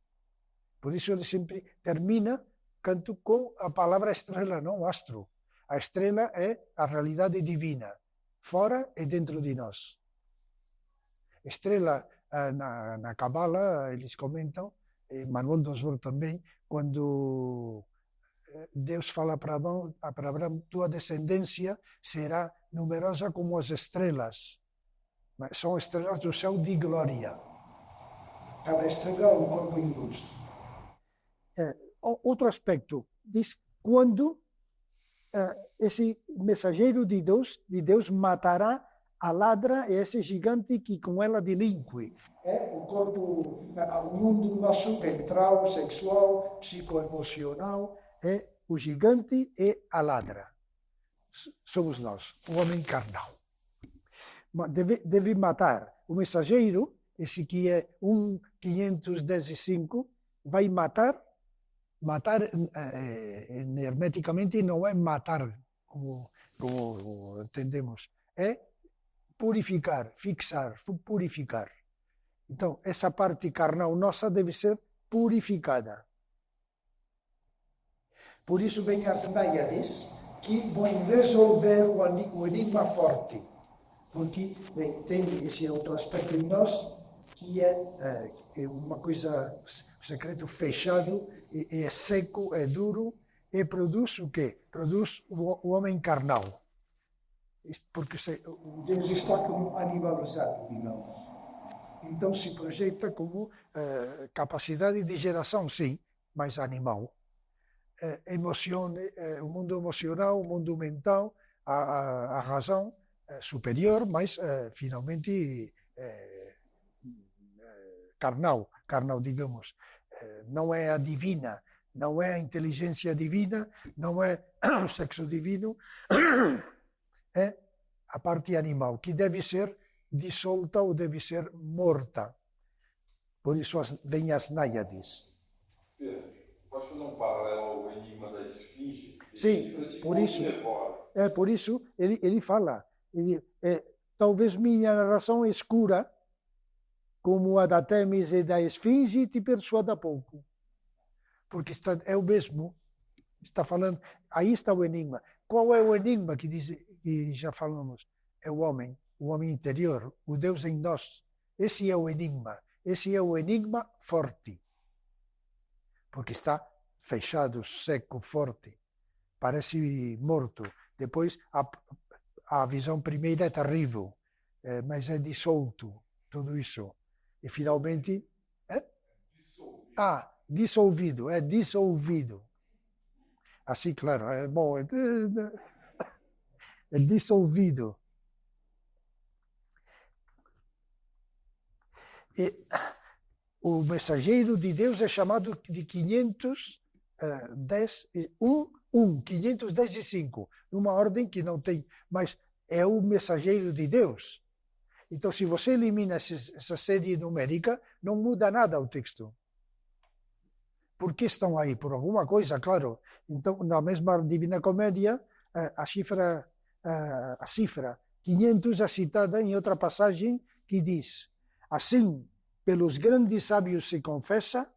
Por isso ele sempre termina canto com a palavra estrela, não astro. A estrela é a realidade divina, fora e dentro de nós. Estrela, na Cabala, eles comentam, Manuel dos Vor também, quando Deus fala para Abraão, tua descendência será numerosa como as estrelas. Mas são estrelas do céu de glória. Cada estrela é um corpo em luz. Outro aspecto, diz quando esse mensageiro de Deus matará a ladra, é esse gigante que com ela delinque. É o corpo, o mundo nosso ventral, sexual, psicoemocional, é o gigante e a ladra. Somos nós, o homem carnal. deve matar. O mensageiro, esse que é 1.515, vai matar hermeticamente não é matar, como entendemos, é purificar, fixar, purificar. Então, essa parte carnal nossa deve ser purificada. Por isso vem as náiades, que vão resolver o enigma forte. Porque tem esse outro aspecto em nós, que é uma coisa, um secreto fechado, é seco, é duro, e produz o quê? Produz o homem carnal. Porque Deus está como animalizado, digamos. Então se projeta como capacidade de geração, sim, mas animal. O mundo emocional, o mundo mental, a razão superior, mas finalmente carnal, digamos. Não é a divina, não é a inteligência divina, não é o sexo divino, é a parte animal, que deve ser dissolta ou deve ser morta. Por isso vem as náiades. Pedro, pode fazer um paralelo ao enigma da esfinge? Sim, por isso. Por isso ele fala. Talvez minha narração escura, como a da Temis e da esfinge, te persuada pouco. Porque é o mesmo. Está falando. Aí está o enigma. Qual é o enigma que já falamos? É o homem interior, o Deus em nós. Esse é o enigma. Esse é o enigma forte. Porque está fechado, seco, forte. Parece morto. Depois, a visão primeira é terrível, mas é dissolto, tudo isso. E finalmente... dissolvido. É dissolvido. Assim, claro, é bom. É dissolvido. E o mensageiro de Deus é chamado de 515, numa ordem que não tem, mas é o mensageiro de Deus. Então, se você elimina essa série numérica, não muda nada o texto. Por que estão aí? Por alguma coisa, claro. Então, na mesma Divina Comédia, a cifra 500 é citada em outra passagem que diz: assim, pelos grandes sábios se confessa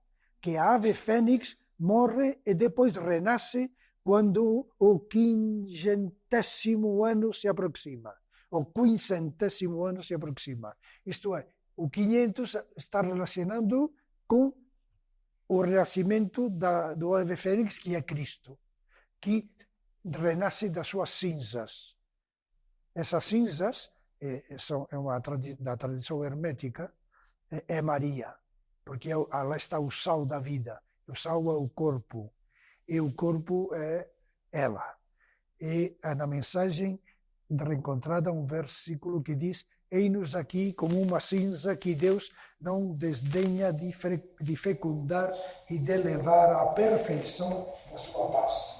que a ave fênix morre e depois renasce quando o 500º ano se aproxima. O 500º ano se aproxima. Isto é, o 500 está relacionando com o renascimento do ave fênix, que é Cristo, que renasce das suas cinzas. Essas cinzas da tradição hermética, é Maria, porque ela está o sal da vida. O sal é o corpo, e o corpo é ela. E na mensagem da reencontrada, um versículo que diz: eis-nos aqui como uma cinza que Deus não desdenha de fecundar e de levar à perfeição da sua paz.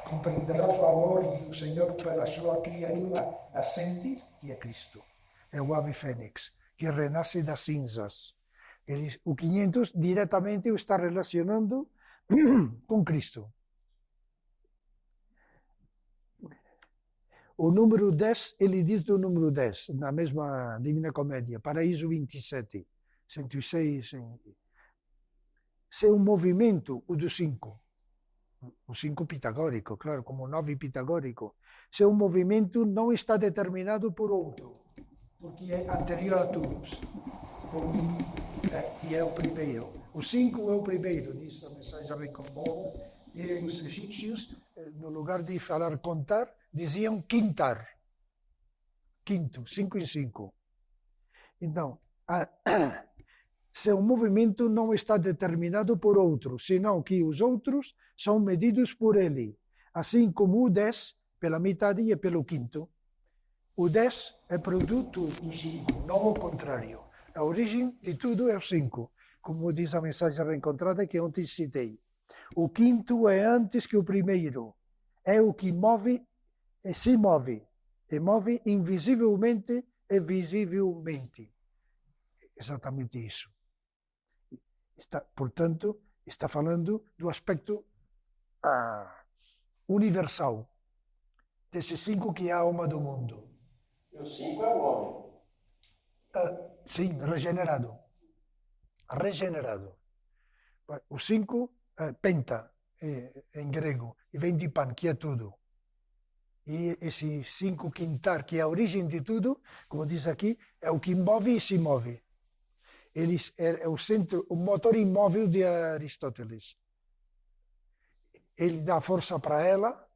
Compreenderás o amor do Senhor pela sua criatura nascente, que é Cristo. É o ave fênix, que renasce das cinzas. O 500 diretamente o está relacionando com Cristo. O número 10, ele diz do número 10, na mesma Divina Comédia, Paraíso 27, 106. Se um movimento, o do 5, o 5 pitagórico, claro, como o 9 pitagórico, se um movimento não está determinado por outro, porque é anterior a todos, que é o primeiro. O 5 é o primeiro, diz a mensagem reencontrada, e os egípcios, no lugar de falar contar, diziam quintar. Quinto, 5 em 5. Então, se o movimento não está determinado por outro, senão que os outros são medidos por ele, assim como o 10 pela metade e pelo quinto. O 10 é produto do 5, não o contrário. A origem de tudo é o 5, como diz a mensagem reencontrada que ontem citei. O quinto é antes que o primeiro, é o que move e se move, e move invisivelmente e visivelmente. Exatamente isso. Portanto, está falando do aspecto universal, desses 5 que é a alma do mundo. E o 5 é o homem. Sim, regenerado. Regenerado. O 5, penta, em grego, e vem de pan, que é tudo. E esse 5 quintar, que é a origem de tudo, como diz aqui, é o que move e se move. Ele é o centro, o motor imóvel de Aristóteles. Ele dá força para ela,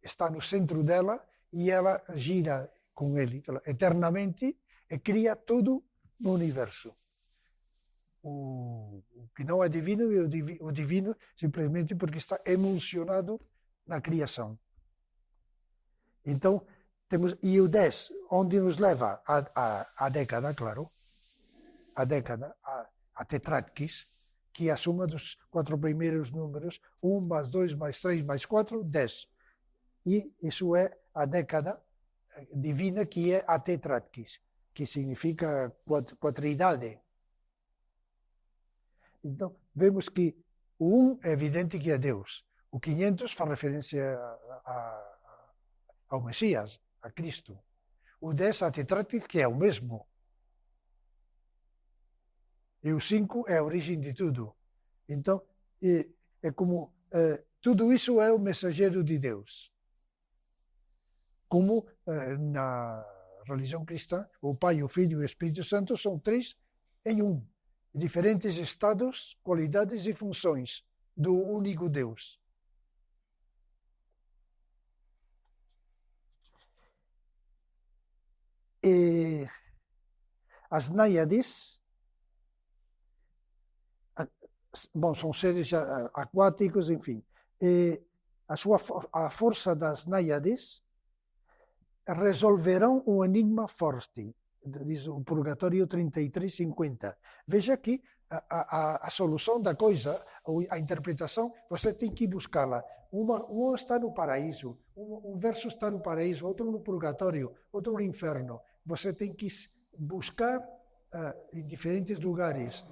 está no centro dela, e ela gira com ele eternamente e cria tudo no universo. O que não é divino é o divino simplesmente porque está emulsionado na criação. Então, e o 10, onde nos leva a década, claro, a década, a Tetráquis, que é a soma dos 4 primeiros números, 1 mais 2 mais 3 mais 4, 10. E isso é a década divina, que é a Tetráquis, que significa quatridade. Então, vemos que o 1 é evidente que é Deus. O 500 faz referência ao Messias, a Cristo. O 10, a Tetráquis, que é o mesmo. E o 5 é a origem de tudo. Então, é como tudo isso é o mensageiro de Deus. Como na religião cristã, o Pai, o Filho e o Espírito Santo são 3 em 1. Diferentes estados, qualidades e funções do único Deus. E as náiades, bom, são seres aquáticos, enfim. E a força das náiades resolverão um enigma forte, diz o Purgatório 33:50. Veja que a solução da coisa, a interpretação, você tem que buscá-la. Um está no paraíso, um verso está no paraíso, outro no purgatório, outro no inferno. Você tem que buscar em diferentes lugares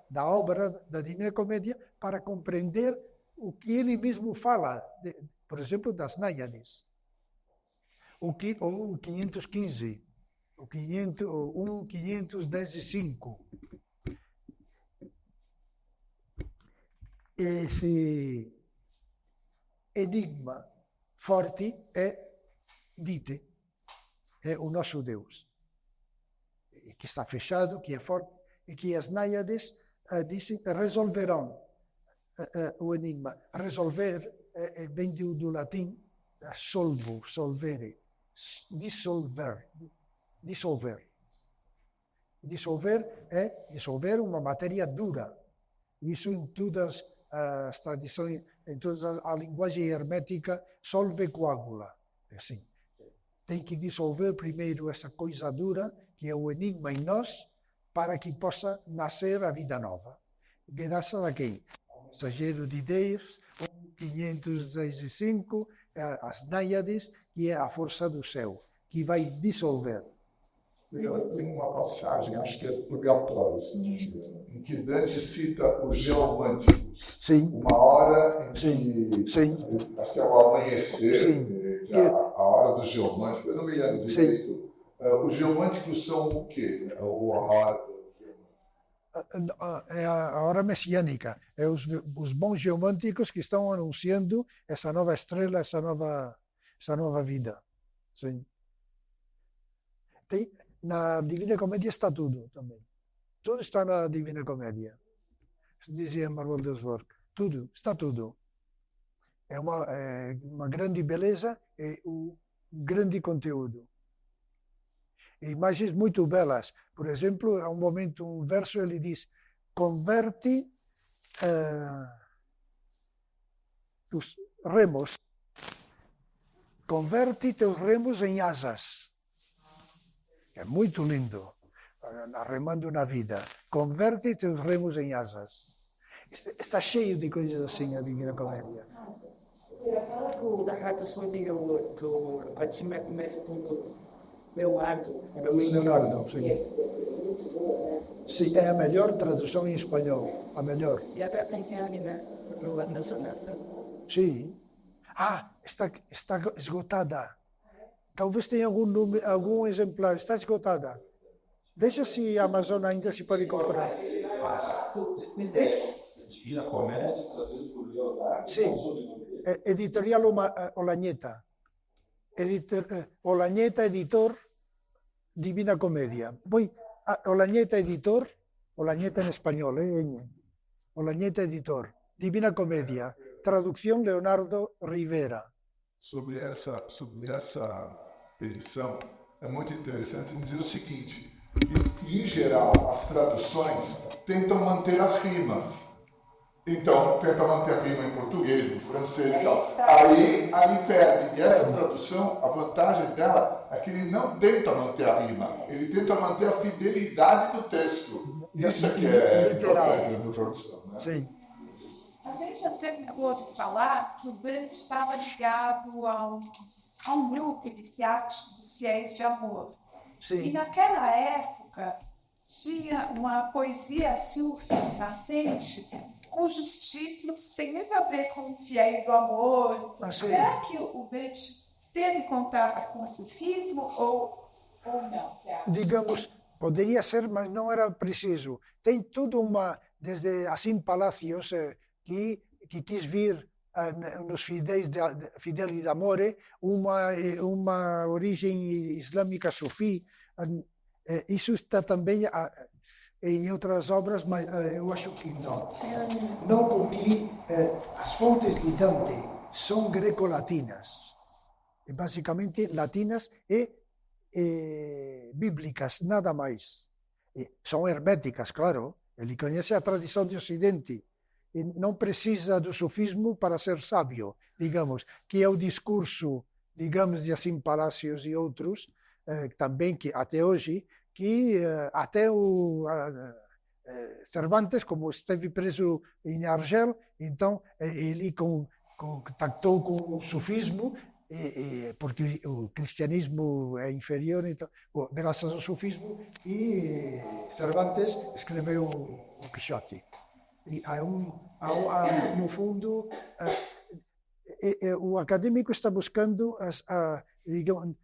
da obra da Divina Comédia para compreender o que ele mesmo fala, por exemplo, das náiades. Ou 515, o 510 e 5. Esse enigma forte é Dite, é o nosso Deus, que está fechado, que é forte, e que as náiades dizem, resolverão o enigma. Resolver vem do latim solvo, solvere, dissolver. Dissolver é dissolver uma matéria dura. Isso em todas as tradições, em toda a linguagem hermética, solve coagula. Assim, tem que dissolver primeiro essa coisa dura, que é o enigma em nós, para que possa nascer a vida nova. Graças a quem? Ao mensageiro de Deus, 515, as náiades, que é a força do céu, que vai dissolver. Tem uma passagem, acho que é do Purgatório, em que Dante cita os geomânticos. Sim. Uma hora em que, Sim. acho que é o amanhecer, Sim. a hora dos geomânticos, eu não me lembro direito. Os geomânticos são o quê? É a hora messiânica, é os bons geomânticos que estão anunciando essa nova estrela, essa nova vida. Sim. Na Divina Comédia está tudo também. Tudo está na Divina Comédia. Dizia Manuel de Osborne. Tudo, está tudo. É uma grande beleza e um grande conteúdo. Imagens muito belas. Por exemplo, há um verso, ele diz: converte os remos, converte teus remos em asas. É muito lindo, remando na vida. Converte teus remos em asas. Está cheio de coisas assim a Divina Comédia. Da tradução do Fatima começa com Leonardo. Leonardo, sim. Sim, é a melhor tradução em espanhol. A melhor. E até tem né? No nacional. Sim. Ah, está esgotada. Talvez tenha algum exemplar. Está esgotada. Veja se a Amazon ainda se pode comprar. Divina Comédia. Sim. Editorial Olañeta. Olañeta, editor, Divina Comedia. Olañeta, editor, Olañeta en español, Olañeta, editor, Divina Comedia, traducción Leonardo Rivera. Sobre essa edição, é muito interessante dizer o seguinte, que, em geral, as traduções tentam manter as rimas. Então, tenta manter a rima em português, em francês e tal. Aí perde. E essa tradução, a vantagem dela é que ele não tenta manter a rima, ele tenta manter a fidelidade do texto. Isso é que é importante nessa tradução, né? Sim. A gente já sempre ouve falar que o Brant estava ligado a um grupo iniciático dos fiéis de amor. E Sim. naquela época tinha uma poesia sufi nascente cujos títulos têm muito a ver com fiéis do amor. Será que o Brant teve contato com o sufismo ou não? Digamos, poderia ser, mas não era preciso. Tem tudo desde assim Palácios, que quis vir nos Fideli d'Amore, uma origem islâmica sufi. Isso está também em outras obras, mas eu acho que não. Não porque as fontes de Dante são greco-latinas, basicamente latinas e bíblicas, nada mais. São herméticas, claro. Ele conhece a tradição de Ocidente e não precisa do sufismo para ser sábio, digamos, que é o discurso, digamos, de Assim Palácios e outros, também que até hoje, que até o Cervantes, como esteve preso em Argel, então ele contactou com o sufismo, porque o cristianismo é inferior, então, graças ao sufismo, e Cervantes escreveu o Quixote. E no fundo, o acadêmico está buscando digamos,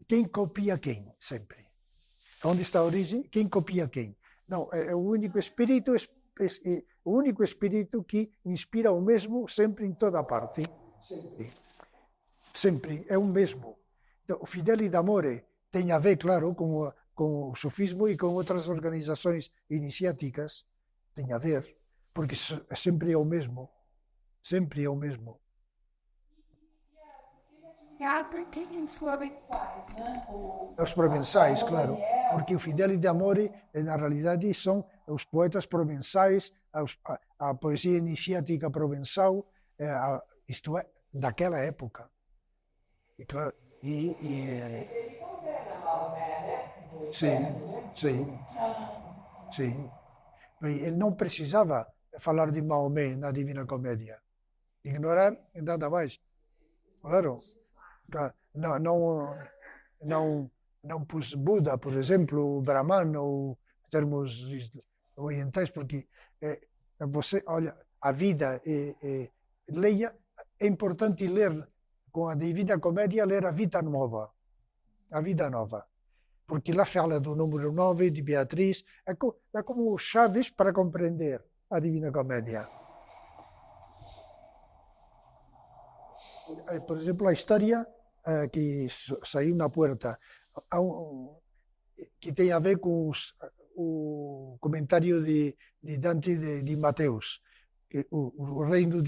quem copia quem, sempre. Onde está a origem? Quem copia quem? Não, é o único espírito que inspira o mesmo sempre em toda parte. Sempre é o mesmo. Então, o Fideli d'Amore tem a ver, claro, com o sufismo e com outras organizações iniciáticas. Tem a ver, porque sempre é o mesmo. Sempre é o mesmo. Os provenzais, claro, porque o Fideli d'Amore, na realidade, são os poetas provenzais, a poesia iniciática provenzal, isto é, daquela época. E, claro, sim. Ele não precisava falar de Maomé na Divina Comédia. Ignorar nada mais. Claro. Não pus Buda, por exemplo, Brahman, ou termos orientais, porque você, olha, a vida, leia, é importante ler, com a Divina Comédia, ler a Vida Nova. A Vida Nova. Porque lá fala do número 9, de Beatriz, é como chaves para compreender a Divina Comédia. Por exemplo, a história que saiu na Puerta, que tem a ver com o comentário de Dante de Mateus, que o reino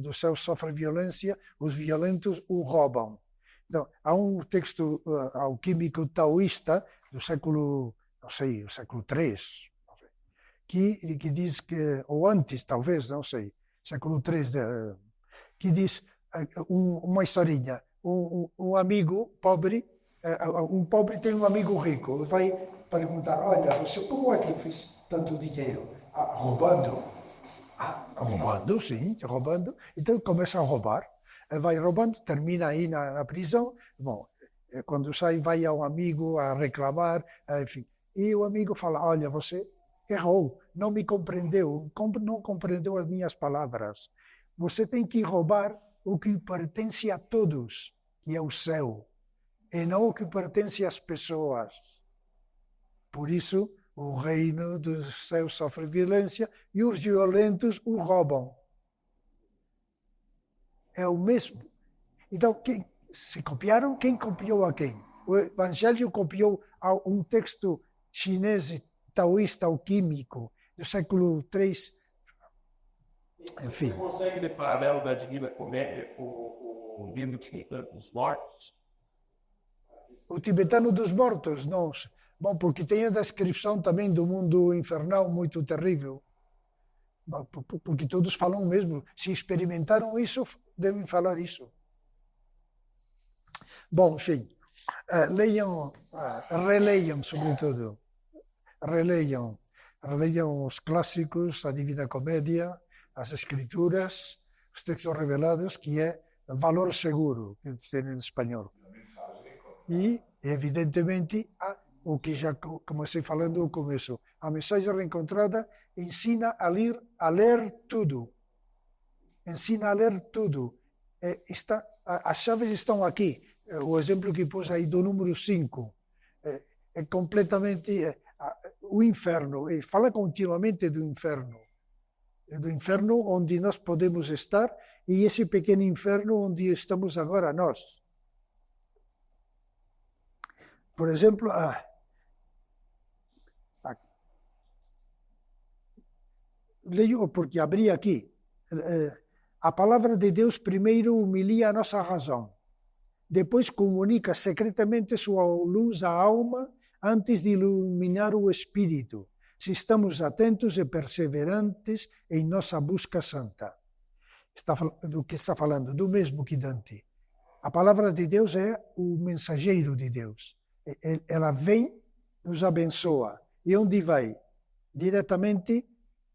dos céus sofre violência, os violentos o roubam. Então, há um texto alquímico taoísta do século, não sei, o século III, que diz que, ou antes, talvez, não sei, século III, que diz uma historinha. Um amigo pobre, um pobre tem um amigo rico, vai perguntar, olha, você como é que fez tanto dinheiro? Roubando. Roubando, sim, roubando. Então começa a roubar. Vai roubando, termina aí na prisão. Bom, quando sai, vai ao amigo a reclamar, enfim. E o amigo fala, olha, você errou, não me compreendeu, não compreendeu as minhas palavras. Você tem que roubar o que pertence a todos, que é o céu, e não o que pertence às pessoas. Por isso, o reino dos céus sofre violência e os violentos o roubam. É o mesmo. Então, se copiaram, quem copiou a quem? O Evangelho copiou a um texto chinês taoísta alquímico do século III. Enfim. Você consegue ler paralelo da Divina Comédia com o livro tibetano dos mortos? O tibetano dos mortos, não. Bom, porque tem a descrição também do mundo infernal muito terrível. Porque todos falam o mesmo. Se experimentaram isso, devem falar isso. Bom, enfim, leiam, releiam, sobretudo. Releiam os clássicos, a Divina Comédia, as Escrituras, os textos revelados, que é valor seguro, que tem em espanhol. E, evidentemente, o que já comecei falando no começo, a mensagem reencontrada ensina a ler tudo. Ensina a ler tudo. As chaves estão aqui. O exemplo que pus aí do número 5 é completamente o inferno. E fala continuamente do inferno. É do inferno onde nós podemos estar e esse pequeno inferno onde estamos agora nós. Por exemplo, leio porque abri aqui. A palavra de Deus primeiro humilia a nossa razão. Depois comunica secretamente sua luz à alma antes de iluminar o espírito, se estamos atentos e perseverantes em nossa busca santa. Do que está falando? Do mesmo que Dante. A palavra de Deus é o mensageiro de Deus. Ela vem, nos abençoa. E onde vai? Diretamente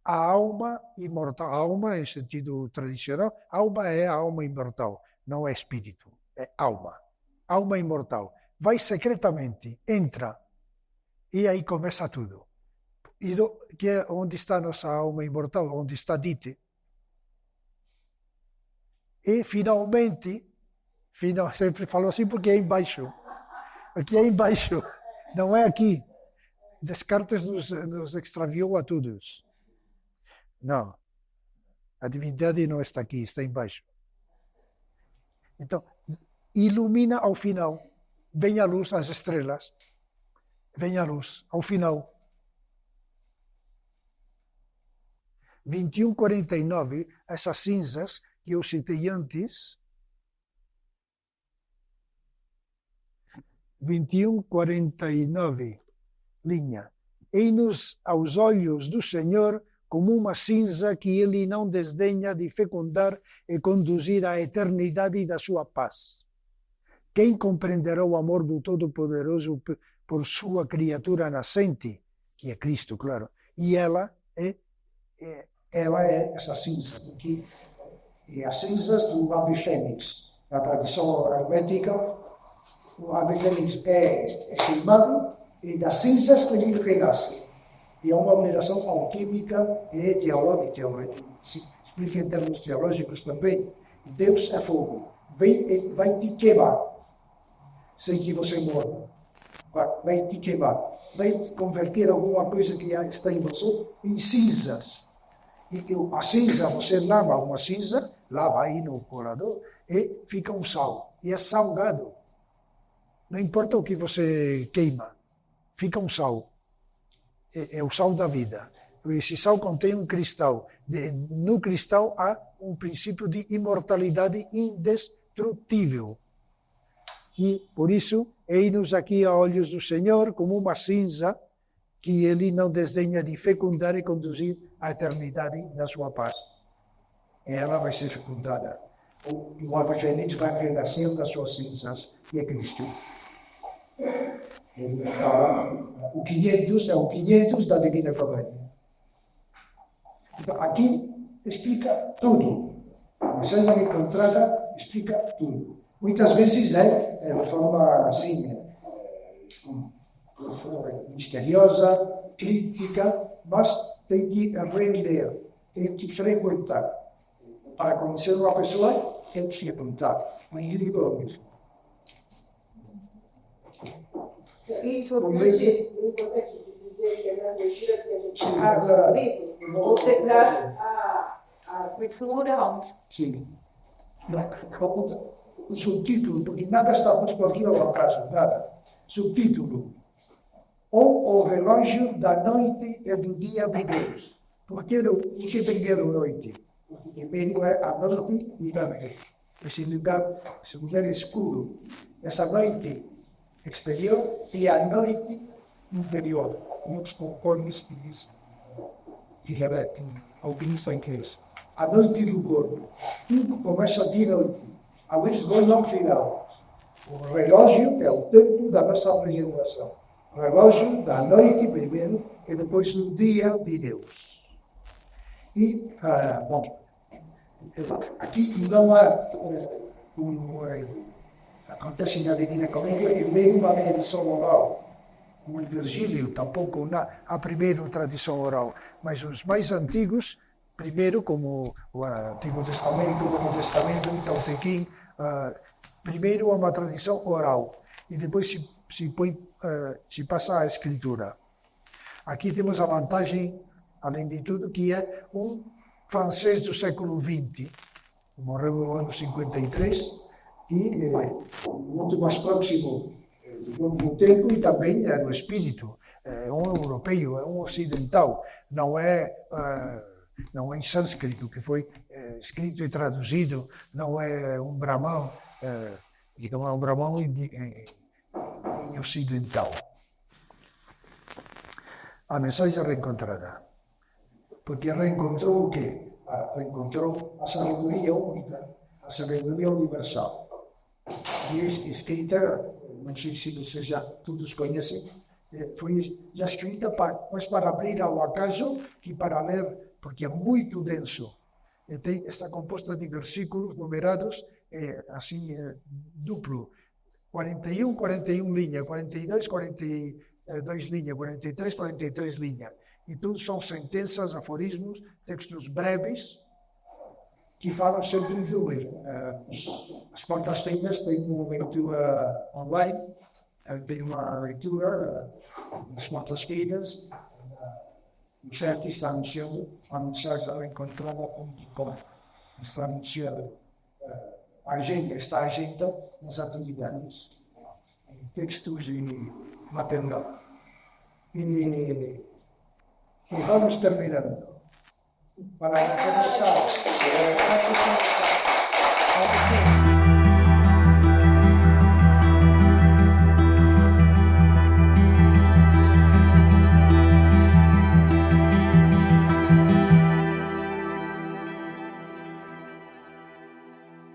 à alma imortal. A alma, em sentido tradicional, alma é a alma imortal, não é espírito. É alma. Alma imortal. Vai secretamente, entra, e aí começa tudo. E que é onde está a nossa alma imortal, onde está Dite. E finalmente, sempre falo assim porque é embaixo. Aqui é embaixo, não é aqui. Descartes nos extraviou a todos. Não. A divindade não está aqui, está embaixo. Então, ilumina ao final. Vem a luz, as estrelas. Vem a luz, ao final. 21:49, essas cinzas que eu citei antes. 21:49, linha. Eis-nos aos olhos do Senhor como uma cinza que ele não desdenha de fecundar e conduzir à eternidade da sua paz. Quem compreenderá o amor do Todo-Poderoso por sua criatura nascente, que é Cristo, claro, e ela é essa cinza aqui, e as cinzas do ave fênix. Na tradição hermética, o ave fênix é queimado e das cinzas ele renasce. E é uma operação alquímica e teológica, se explica em termos teológicos também. Deus é fogo, vai te queimar, sem que você morra. Vai te queimar, vai converter alguma coisa que está em você em cinzas. E a cinza, você lava uma cinza, lava aí no colador e fica um sal. E é salgado. Não importa o que você queima, fica um sal. É o sal da vida. Esse sal contém um cristal. No cristal há um princípio de imortalidade indestrutível. E, por isso, eis-nos aqui a olhos do Senhor como uma cinza que ele não desdenha de fecundar e conduzir à eternidade da sua paz. E ela vai ser fecundada. O ave fênix vai renascer das suas cinzas, e é Cristo. Ele fala, o 500 é o 500 da Divina Comédia. Então, aqui explica tudo. A mensagem encontrada explica tudo. Muitas vezes é de forma assim, misteriosa, crítica, mas tem que reler, tem que frequentar. Para conhecer uma pessoa, tem que frequentar. Um livro mesmo. E importante dizer que nas leituras que a gente faz no livro, você traz a cultura. Sim. O subtítulo, porque nada está posto aqui ao acaso, nada. Subtítulo. Ou o relógio da noite e do dia de Deus. Porque o que tem a noite? Primeiro é a noite e a noite. Esse lugar escuro. Essa noite exterior e a noite interior. Muitos concordam e repetem alguns em que isso. A noite do corpo. Tudo começa de noite. A vezes vai ao final. O relógio é o tempo da nossa regeneração. O relógio da noite primeiro e depois o dia de Deus. E, bom, aqui não há acontece na Divina Comédia e mesmo uma tradição oral. Como em Virgílio, tampouco há primeiro tradição oral, mas os mais antigos, primeiro como o Antigo Testamento, o Novo Testamento, então Tequim, primeiro há uma tradição oral e depois se passa à escritura. Aqui temos a vantagem, além de tudo, que é um francês do século XX, morreu no ano 53, e muito mais próximo do tempo e também no espírito. É um europeu, é um ocidental, não é em sânscrito, que foi escrito e traduzido, não é um Brahman, digamos, é um Brahman em ocidental. A mensagem reencontrada. Porque reencontrou o quê? Reencontrou a sabedoria única, a sabedoria universal. E escrita, não sei se vocês já todos conhecem, foi já escrita para abrir ao acaso e para ler, porque é muito denso. Está composta de versículos numerados, assim, duplo. 41 linhas, 42 linhas, 43 linhas. E tudo são sentenças, aforismos, textos breves, que falam sempre em fluir. As quartas-feiras tem uma leitura online, tem uma leitura nas quartas-feiras, o chat está anunciando a mensagem encontrada.com. Está anunciando a agenda, está a agenda nas atividades, textos e material. E vamos terminando. Para começar,